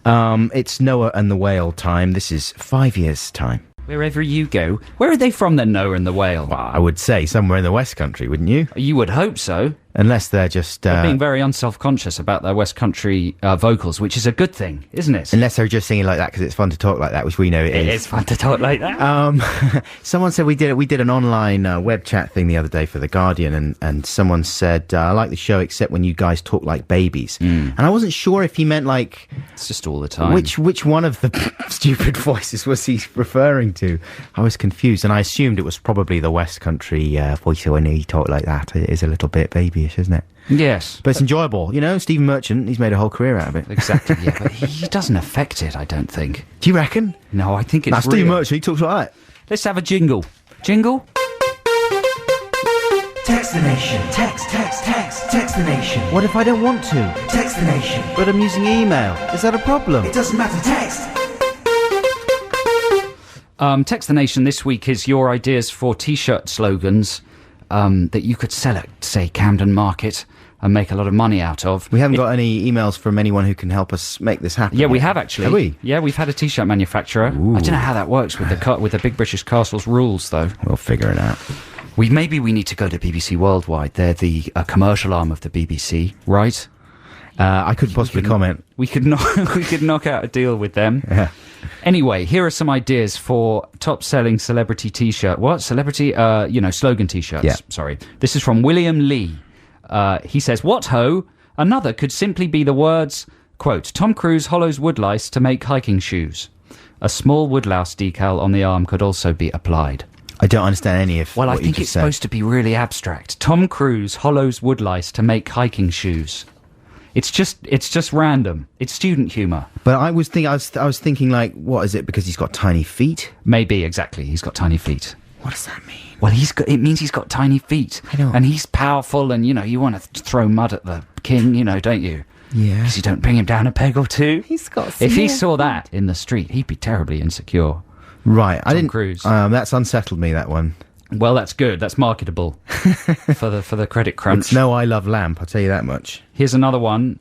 It's Noah and the Whale time. This is 5 years' time. Wherever you go. Where are they from then, Noah and the Whale? Well, I would say somewhere in the West Country, wouldn't you? You would hope so. Unless they're just... They're being very unself-conscious about their West Country vocals, which is a good thing, isn't it? Unless they're just singing like that because it's fun to talk like that, which we know it is. It is fun to talk like that. Someone said we did an online web chat thing the other day for The Guardian, and someone said, I like the show except when you guys talk like babies. And I wasn't sure if he meant like... It's just all the time. Which one of the stupid voices was he referring to? I was confused, and I assumed it was probably the West Country voice, so when he talk like that, it is a little bit babyish, isn't it? Yes. But it's enjoyable. You know, Stephen Merchant, he's made a whole career out of it. Exactly, yeah, but he doesn't affect it, I don't think. Do you reckon? No, I think it's real. Stephen Merchant, he talks like that. Let's have a jingle. Jingle? Text the nation. Text the nation. What if I don't want to? Text the nation. But I'm using email. Is that a problem? It doesn't matter. Text. Text the Nation this week is your ideas for T-shirt slogans that you could sell at, say, Camden Market and make a lot of money out of. We haven't got any emails from anyone who can help us make this happen. Yeah, we have actually. Have we? Yeah, we've had a T-shirt manufacturer. Ooh. I don't know how that works with the Big British Castle's rules, though. We'll figure it out. Maybe we need to go to BBC Worldwide. They're the commercial arm of the BBC, right? I could possibly comment. We could knock out a deal with them. Yeah. Anyway, here are some ideas for top-selling celebrity T-shirt. What? Celebrity? Slogan T-shirts. Yeah. Sorry. This is from William Lee. He says, what ho? Another could simply be the words, quote, Tom Cruise hollows woodlice to make hiking shoes. A small woodlouse decal on the arm could also be applied. I don't understand any of Well, what I you think just it's said. supposed to be really abstract. Tom Cruise hollows woodlice to make hiking shoes. It's just random. It's student humour. But I was thinking like, what is it? Because he's got tiny feet? Maybe, exactly. He's got tiny feet. What does that mean? Well, it means he's got tiny feet. I know. And he's powerful, and, you want to throw mud at the king, don't you? Yeah. Because you don't bring him down a peg or two. He's got If he small saw that in the street, he'd be terribly insecure. Right. I didn't. Cruise. That's unsettled me, that one. Well, that's good. That's marketable for the credit crunch. It's no I Love Lamp, I'll tell you that much. Here's another one.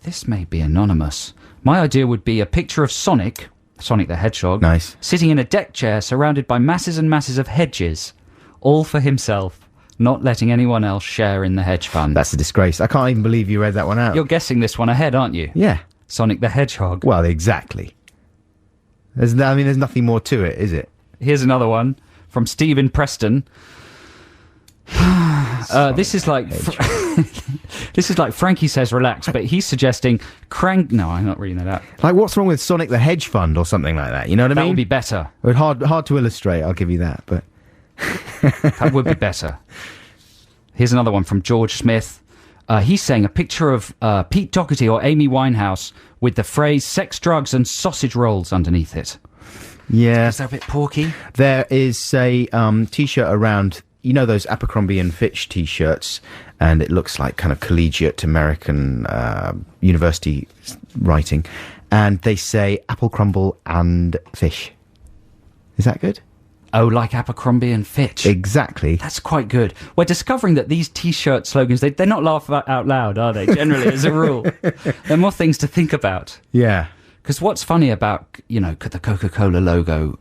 This may be anonymous. My idea would be a picture of Sonic the Hedgehog, Nice. sitting in a deck chair surrounded by masses and masses of hedges, all for himself, not letting anyone else share in the hedge fund. That's a disgrace. I can't even believe you read that one out. You're guessing this one ahead, aren't you? Yeah. Sonic the Hedgehog. Well, exactly. There's nothing more to it, is it? Here's another one from Stephen Preston. This is like this is like Frankie says relax, but he's suggesting No, I'm not reading that out. Like, what's wrong with Sonic the Hedgehog or something like that? You know what I mean? That would be better. Hard to illustrate, I'll give you that, but... That would be better. Here's another one from George Smith. He's saying a picture of Pete Doherty or Amy Winehouse with the phrase sex, drugs and sausage rolls underneath it. Yeah. Is that a bit porky? There is a T-shirt around, you know, those Abercrombie and Fitch T-shirts, and it looks like kind of collegiate American university writing, and they say apple crumble and fish. Is that good? Oh, like Abercrombie and Fitch. Exactly. That's quite good. We're discovering that these T-shirt slogans, they're not laugh out loud, are they? Generally, as a rule. There are more things to think about. Yeah. Because what's funny about, you know, the Coca-Cola logo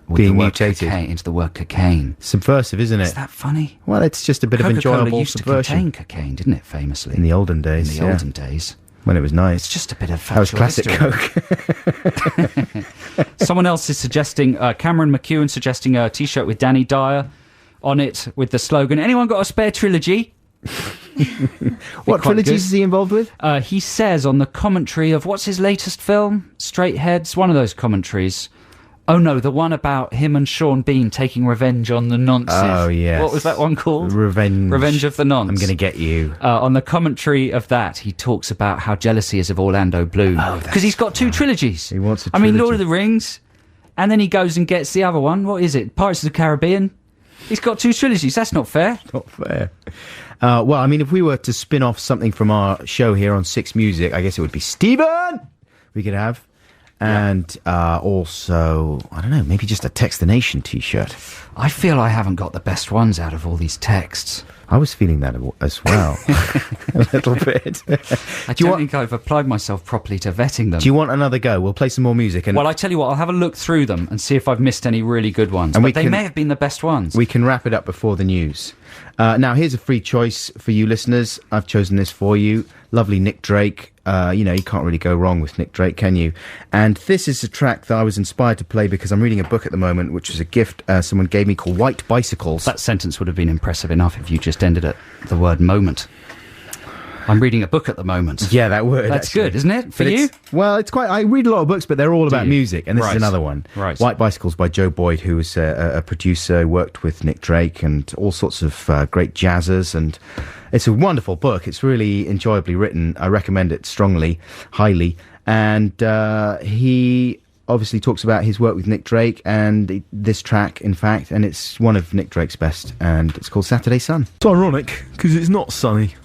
with being the word mutated cocaine, into the word cocaine. Subversive, isn't it? Is that funny? Well, it's just a bit Coca-Cola of enjoyable used subversion. to contain cocaine, didn't it, famously? In the olden days, In the olden days. When it was nice. It's just a bit of That was classic history. Coke. Someone else is suggesting, Cameron McEwen suggesting a T-shirt with Danny Dyer on it with the slogan, anyone got a spare trilogy? What trilogies is he involved with? He says on the commentary of, what's his latest film? Straight Heads, one of those commentaries. Oh no, the one about him and Sean Bean taking revenge on the nonces. Oh, yes. What was that one called? Revenge of the Nonce. I'm going to get you. On the commentary of that, he talks about how jealous he is of Orlando Bloom. Because he's got two trilogies. He wants a I mean, trilogy. Lord of the Rings, and then he goes and gets the other one. What is it? Pirates of the Caribbean? He's got two trilogies. That's not fair. Not fair. Well, I mean, if we were to spin off something from our show here on Six Music, I guess it would be Stephen we could have. And also, I don't know, maybe just a Text the Nation T-shirt. I feel I haven't got the best ones out of all these texts. I was feeling that as well, a little bit. I don't think I've applied myself properly to vetting them. Do you want another go? We'll play some more music. And well, I tell you what, I'll have a look through them and see if I've missed any really good ones. But they may have been the best ones. We can wrap it up before the news. Now, here's a free choice for you listeners. I've chosen this for you. Lovely Nick Drake. You know, you can't really go wrong with Nick Drake, can you? And this is a track that I was inspired to play because I'm reading a book at the moment, which was a gift someone gave me called White Bicycles. That sentence would have been impressive enough if you just ended at the word moment. I'm reading a book at the moment. Yeah, that word. That's actually good, isn't it? For you? Well, it's quite... I read a lot of books, but they're all about music, and this Right. is another one. Right. White Bicycles by Joe Boyd, who was a producer, worked with Nick Drake and all sorts of great jazzers, and it's a wonderful book. It's really enjoyably written. I recommend it strongly, highly. And he obviously talks about his work with Nick Drake and this track, in fact, and it's one of Nick Drake's best, and it's called Saturday Sun. It's ironic, because it's not sunny,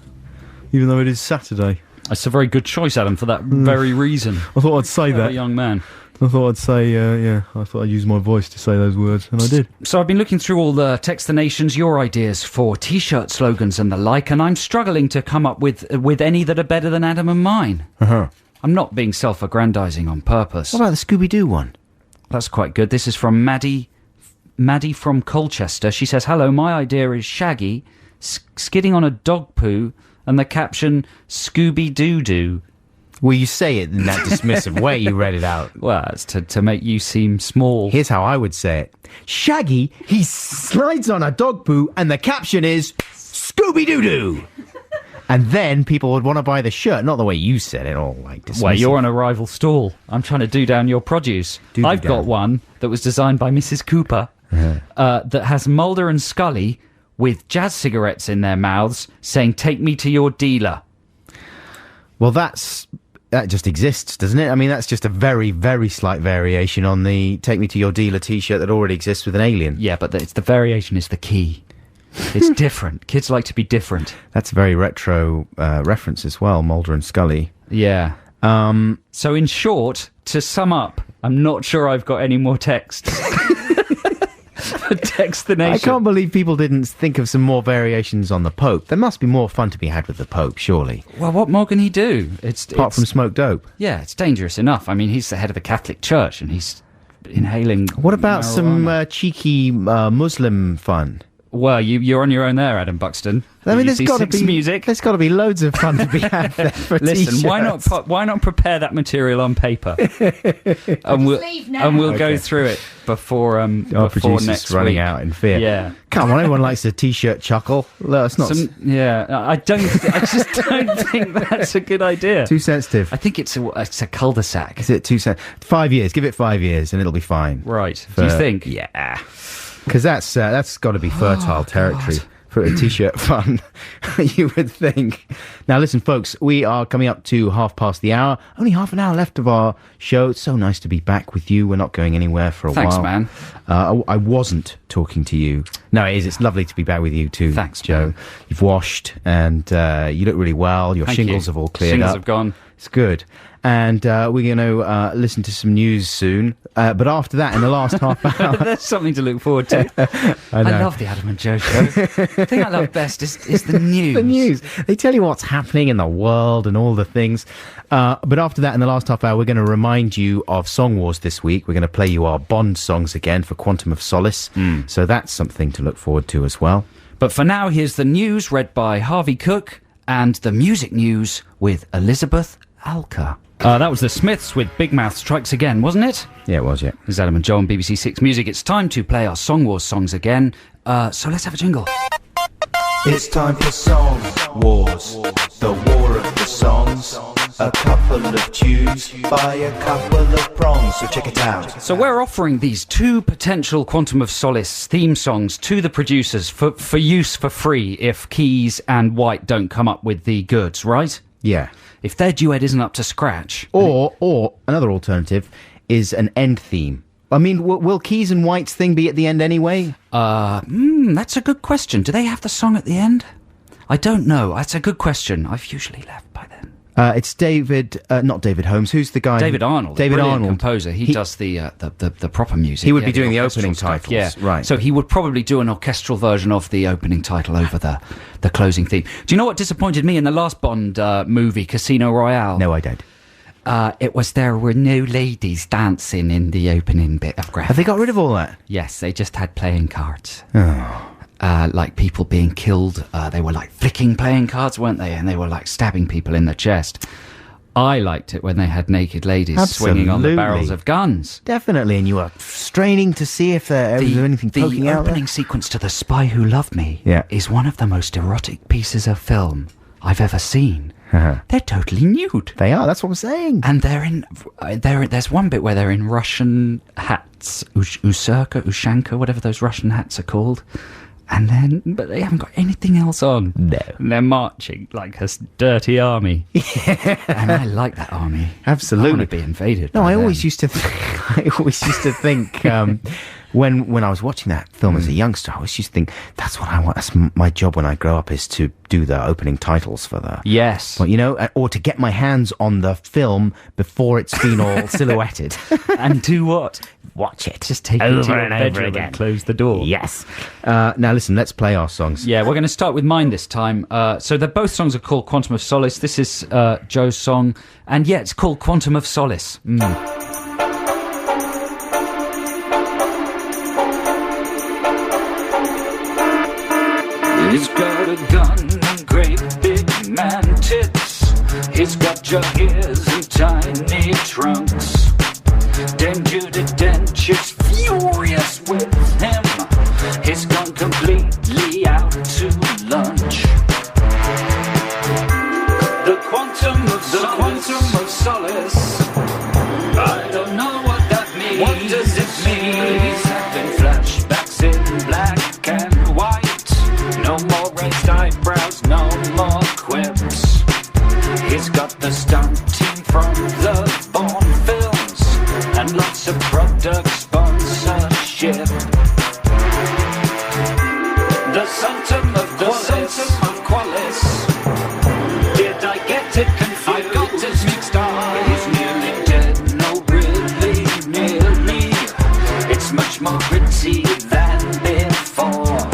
even though it is Saturday. That's a very good choice, Adam, for that very reason. I thought I'd say that. A young man. I thought I'd say, I thought I'd use my voice to say those words, and I did. So I've been looking through all the Text the Nations, your ideas for T-shirt slogans and the like, and I'm struggling to come up with any that are better than Adam and mine. Uh-huh. I'm not being self-aggrandising on purpose. What about the Scooby-Doo one? That's quite good. This is from Maddie from Colchester. She says, hello, my idea is Shaggy skidding on a dog poo and the caption, Scooby-Doo-Doo. Well, you say it in that dismissive way, you read it out. Well, it's to make you seem small. Here's how I would say it. Shaggy, he slides on a dog poo and the caption is, Scooby-Doo-Doo. And then people would want to buy the shirt, not the way you said it, all like dismissive. Well, you're on a rival stall. I'm trying to do down your produce. I've got one that was designed by Mrs. Cooper that has Mulder and Scully with jazz cigarettes in their mouths saying, take me to your dealer. Well, that just exists, doesn't it? I mean, that's just a very, very slight variation on the Take Me to Your Dealer T-shirt that already exists with an alien. Yeah, but the variation is the key. It's different. Kids like to be different. That's a very retro reference as well, Mulder and Scully. Yeah. So in short, to sum up, I'm not sure I've got any more texts. Text the Nation. I can't believe people didn't think of some more variations on the Pope. There must be more fun to be had with the Pope, surely. Well, what more can he do? Apart from smoke dope. Yeah, it's dangerous enough. I mean, he's the head of the Catholic Church and he's inhaling What about marijuana. some cheeky Muslim fun? Well, you're on your own there, Adam Buxton. I mean, there's got to be music. There's got to be loads of fun to be had there for Listen, t-shirts. why not prepare that material on paper, and we'll go through it before Our before producer's next running week. out in fear. Yeah. Come on, everyone likes a t-shirt chuckle. No, it's not I just don't think that's a good idea. too sensitive. I think it's a cul-de-sac. Is it too sensitive? 5 years. Give it 5 years, and it'll be fine. Right? Do you think? Yeah. Because that's got to be fertile territory for a t-shirt fun, you would think. Now, listen, folks, we are coming up to hour. Only half an hour left of our show. It's so nice to be back with you. We're not going anywhere for a while. Thanks, man. I wasn't talking to you. No, it is. It's lovely to be back with you too. Thanks, Joe. man. You've washed, and you look really well. Your Thank shingles you. have all cleared Shingles up. have gone. It's good. And we're going to listen to some news soon. But after that, in the last half hour... There's something to look forward to. I love the Adam and Joe show. The thing I love best is the news. The news. They tell you what's happening in the world and all the things. But after that, in the last half hour, we're going to remind you of Song Wars this week. We're going to play you our Bond songs again for Quantum of Solace. So that's something to look forward to as well. But for now, here's the news read by Harvey Cook and the music news with Elizabeth Alka. That was the Smiths with Big Mouth Strikes Again, wasn't it? Yeah, it was, yeah. This is Adam and Joe on BBC Six Music. It's time to play our Song Wars songs again. So let's have a jingle. It's time for Song Wars, the war of the songs. A couple of tunes by a couple of prongs, so check it out. So we're offering these two potential Quantum of Solace theme songs to the producers for use for free if Keys and White don't come up with the goods, right? Yeah. If their duet isn't up to scratch. Or another alternative is an end theme. I mean, will Keys and White's thing be at the end anyway? That's a good question. Do they have the song at the end? I don't know. That's a good question. I've usually left by then. It's not David Holmes. Who's the guy? David Arnold. David Arnold, composer. He does the proper music. He would be doing the orchestral opening stuff, titles. Yeah, right. So he would probably do an orchestral version of the opening title over the closing theme. Do you know what disappointed me in the last Bond movie, Casino Royale? No, I don't. It was there were no ladies dancing in the opening bit of graphics. Have they got rid of all that? Yes, they just had playing cards. Oh. Like people being killed. They were like flicking playing cards, weren't they? And they were like stabbing people in the chest. I liked it when they had naked ladies swinging on the barrels of guns. Definitely, and you were straining to see if there was anything poking out. The opening sequence to The Spy Who Loved Me Yeah. is one of the most erotic pieces of film I've ever seen. They're totally nude. They are, that's what I'm saying. And there's one bit where they're in Russian hats, Ushanka, whatever those Russian hats are called. But they haven't got anything else on. No. And they're marching like a dirty army. And I like that army. Absolutely. I want to be invaded. No, by I them. always used to think when I was watching that film as a youngster, I always used to think that's what I want. That's my job when I grow up, is to do the opening titles for the... Yes. Well, or to get my hands on the film before it's been all silhouetted. And do what? Watch it. Just take it to your bedroom and close the door. Yes. Now listen, let's play our songs. Yeah, we're going to start with mine this time. So both songs are called Quantum of Solace. This is Joe's song. And yeah, it's called Quantum of Solace. He's got a gun and great big man tits. He's got your ears and tiny trunks. Dame Judi Dench is furious with him. He's gone completely out to lunch. The Quantum of Solace. I don't know what that means. What does it mean? He's having flashbacks in black and white. No more raised eyebrows, no more quips. He's got the stunt team from the Bourne films and lots of product sponsorship. The Phantom of Qualis. Did I get it confused? I got it mixed up. He's nearly dead, no really, nearly. It's much more gritty than before.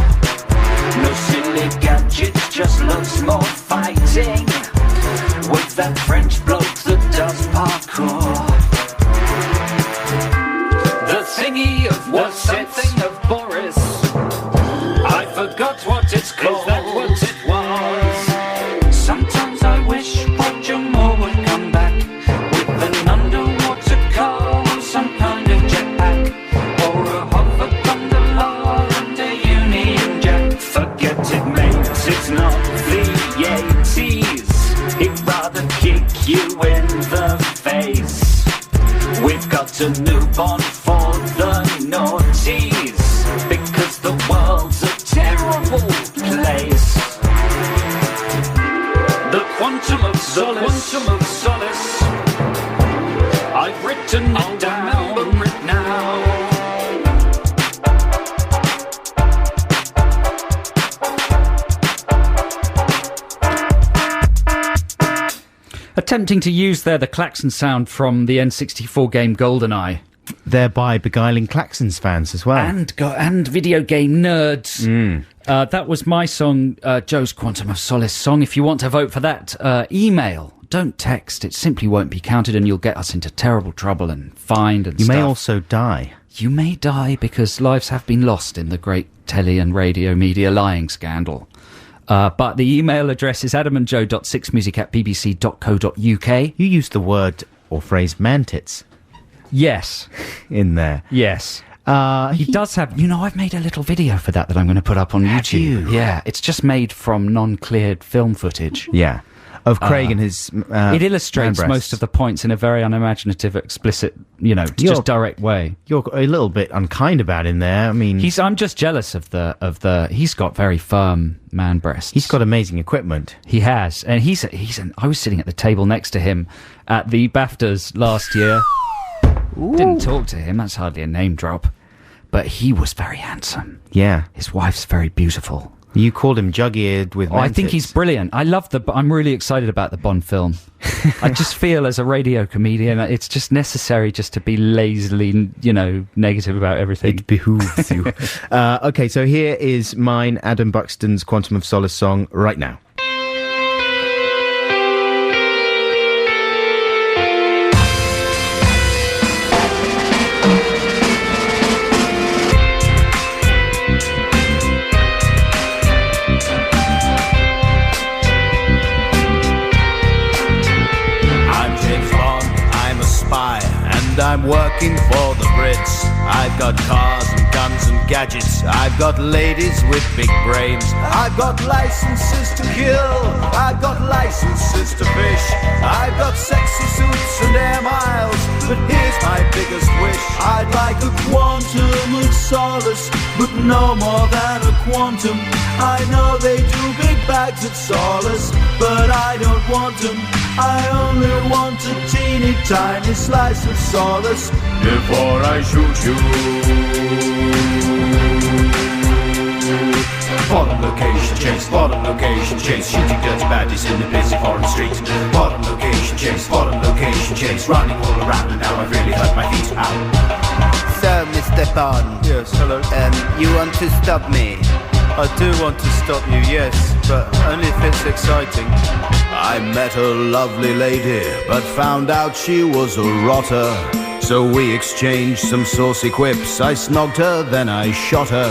No silly gadgets, just loads more fighting with that French bloke that does parkour. The thingy of Boris. I forgot Is that what it was? Sometimes I wish Roger Moore would come back with an underwater car or some kind of jetpack, or a hover gondola and a Union Jack. Forget it, mate, it's not the 80s. He'd rather kick you in the face. We've got a new bond for the noughties, because the world's a terrible place. The quantum of solace, I've written it down, remember it now. Attempting to use there the klaxon sound from the N64 game GoldenEye. Thereby beguiling Klaxons fans as well. And video game nerds. That was my song, Joe's Quantum of Solace song. If you want to vote for that, email. Don't text. It simply won't be counted and you'll get us into terrible trouble and fined and You stuff. may also die. You may die because lives have been lost in the great telly and radio media lying scandal. But the email address is adamandjoe.6music@bbc.co.uk. You used the word or phrase man-tits. Yes. In there. Yes. He does have... You know, I've made a little video for that I'm going to put up on YouTube. You? Yeah. It's just made from non-cleared film footage. Yeah. Of Craig and his it illustrates most of the points in a very unimaginative, explicit, just direct way. You're a little bit unkind about him there. I mean... I'm just jealous of the... He's got very firm man breasts. He's got amazing equipment. He has. And I was sitting at the table next to him at the BAFTAs last year. Didn't talk to him. That's hardly a name drop. But he was very handsome. Yeah. His wife's very beautiful. You called him jug-eared with I think he's brilliant. I'm really excited about the Bond film. I just feel as a radio comedian, it's just necessary just to be lazily, negative about everything. It behooves you. Okay, so here is mine, Adam Buxton's Quantum of Solace song, right now. I'm working for the Brits. I've got cars and guns and gadgets. I've got ladies with big brains. I've got licenses to kill. I've got licenses to fish. I've got sexy suits and air miles. But here's my biggest wish. I'd like a quantum of solace, but no more than a quantum. I know they do big bags of solace, but I don't want them. I only want a teeny tiny slice of solace before I shoot you. Bottom location chase, bottom location chase, shooting dirty baddies in the busy foreign street. Bottom location chase, running all around and now I've really hurt my feet. Ow. So, Mr. Bond. Yes, hello. You want to stop me? I do want to stop you, yes, but only if it's exciting. I met a lovely lady, but found out she was a rotter. So we exchanged some saucy quips. I snogged her, then I shot her.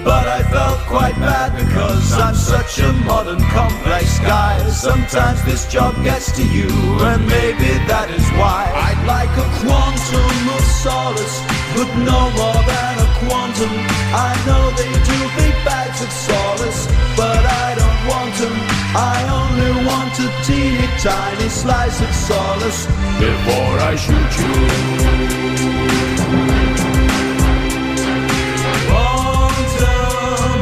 But I felt quite bad because I'm such a modern, complex guy. Sometimes this job gets to you, and maybe that is why I'd like a quantum of solace, but no more than a quantum. I know they do big bags of solace, but I don't want them. I only want a teeny tiny slice of solace before I shoot you.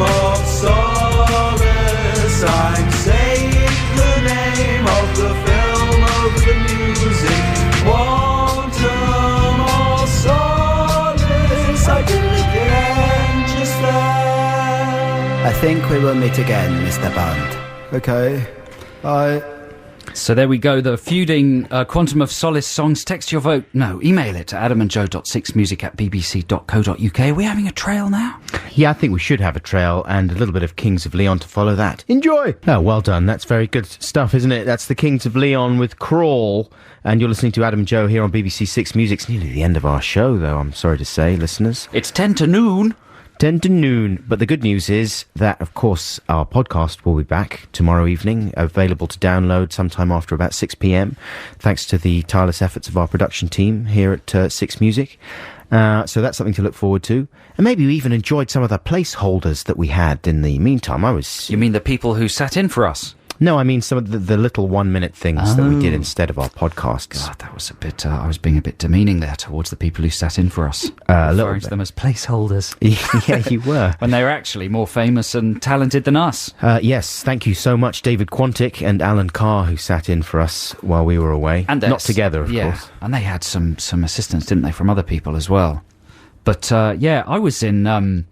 Of solace, I'm saying the name of the film, of the music. Quantum of solace, I did it again just there. I think we will meet again, Mr. Bond. Okay, So there we go, the feuding Quantum of Solace songs. Text your vote. No, email it to adamandjoe.6music@bbc.co.uk. Are we having a trail now? Yeah, I think we should have a trail and a little bit of Kings of Leon to follow that. Enjoy! Oh, well done. That's very good stuff, isn't it? That's the Kings of Leon with Crawl. And you're listening to Adam and Joe here on BBC 6 Music. It's nearly the end of our show, though, I'm sorry to say, listeners. It's 10 to noon. 10 to noon. But the good news is that, of course, our podcast will be back tomorrow evening, available to download sometime after about 6 p.m, thanks to the tireless efforts of our production team here at Six Music. So that's something to look forward to. And maybe you even enjoyed some of the placeholders that we had in the meantime. You mean the people who sat in for us? No, I mean some of the little 1 minute things that we did instead of our podcasts. God, that was a bit... I was being a bit demeaning there towards the people who sat in for us. Referring to them as placeholders. Yeah, you were. When they were actually more famous and talented than us. Yes, thank you so much, David Quantick and Alan Carr, who sat in for us while we were away. And not together, of course. And they had some assistance, didn't they, from other people as well. But, I was in...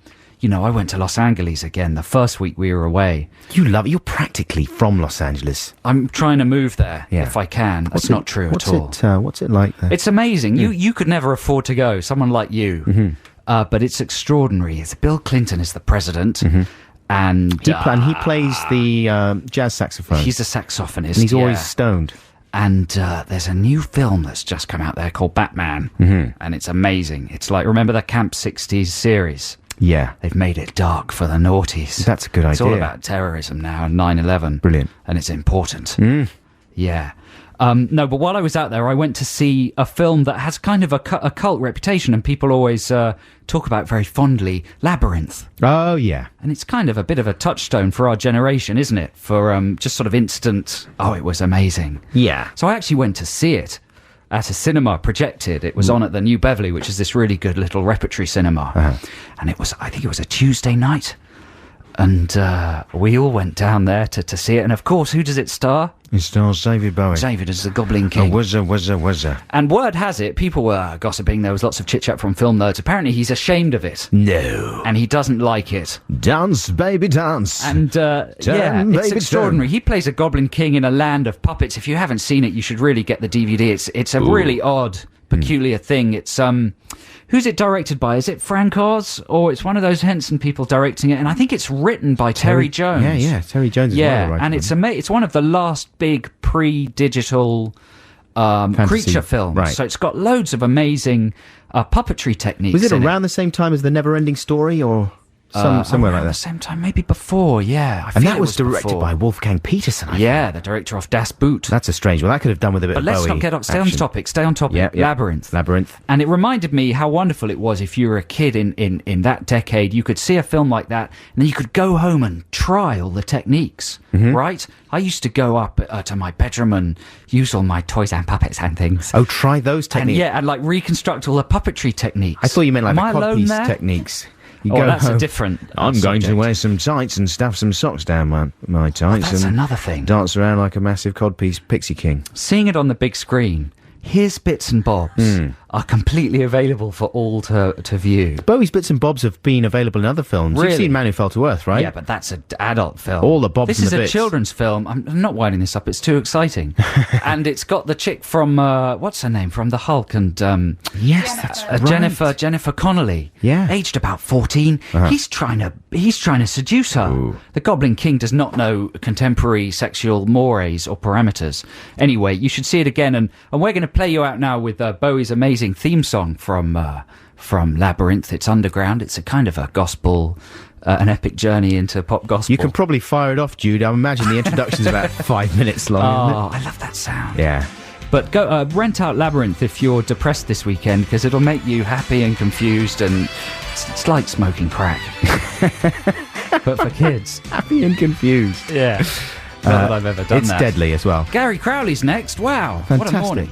I went to Los Angeles again the first week we were away. You're practically from Los Angeles. I'm trying to move there if I can. That's not true at all. What's it like there? It's amazing. You could never afford to go, someone like you. Mm-hmm. But it's extraordinary. Bill Clinton is the president. Mm-hmm. And he plays the jazz saxophone. He's a saxophonist. And he's always stoned. And there's a new film that's just come out there called Batman. Mm-hmm. And it's amazing. It's like, remember the Camp 60s series? Yeah. They've made it dark for the naughties. That's a good idea. It's all about terrorism now and 9/11. Brilliant. And it's important. Mm. Yeah. No, but while I was out there, I went to see a film that has kind of a cult reputation, and people always talk about very fondly, Labyrinth. Oh, yeah. And it's kind of a bit of a touchstone for our generation, isn't it? For just sort of instant, it was amazing. Yeah. So I actually went to see it at a cinema, projected. It was on at the New Beverly, which is this really good little repertory cinema. Uh-huh. And I think it was a Tuesday night. And we all went down there to see it. And of course, who does it star? It stars David Bowie. David as the Goblin King. Wizard. And word has it, people were gossiping, there was lots of chit-chat from film nerds. Apparently he's ashamed of it. No. And he doesn't like it. Dance, baby, dance. And it's extraordinary. He plays a Goblin King in a land of puppets. If you haven't seen it, you should really get the DVD. It's a really odd, peculiar thing. It's who's it directed by? Is it Frank Oz? Or it's one of those Henson people directing it? And I think it's written by Terry Jones. Yeah, Terry Jones is one of the writers. And it's one of the last big pre-digital creature films. Right. So it's got loads of amazing puppetry techniques. Was it around the same time as The Never-Ending Story, or somewhere like that? At the same time, maybe before, yeah. And that was directed by Wolfgang Peterson, I think. The director of Das Boot. That's a strange one. That could have done with a bit of Bowie. But let's not get stay on topic. Yeah. Labyrinth. And it reminded me how wonderful it was if you were a kid in that decade. You could see a film like that, and then you could go home and try all the techniques, right? I used to go up to my bedroom and use all my toys and puppets and things. Oh, try those techniques? And like reconstruct all the puppetry techniques. I thought you meant like the codpiece techniques. That's a different I'm going to wear some tights and stuff some socks down my tights. That's and another thing. Dance around like a massive codpiece Pixie King. Seeing it on the big screen, his bits and bobs are completely available for all to view. Bowie's bits and bobs have been available in other films. Really? You've seen Man Who Fell to Earth, right? Yeah, but that's an adult film. All the bobs this and is the a bits. Children's film. I'm not winding this up. It's too exciting. And it's got the chick from what's her name from The Hulk and yes, that's right. Jennifer Connelly. Yeah, aged about 14. Uh-huh. He's trying to seduce her. Ooh. The Goblin King does not know contemporary sexual mores or parameters. Anyway, you should see it again. And we're going to play you out now with Bowie's amazing theme song from Labyrinth. It's underground. It's a kind of a gospel, an epic journey into pop gospel. You can probably fire it off, Jude. I imagine the introduction's about 5 minutes long. Oh, I love that sound. Yeah. But go rent out Labyrinth if you're depressed this weekend, because it'll make you happy and confused, and it's like smoking crack. But for kids. Happy and confused. Yeah. Not that I've ever done that. It's deadly as well. Gary Crowley's next. Wow. Fantastic. What a morning.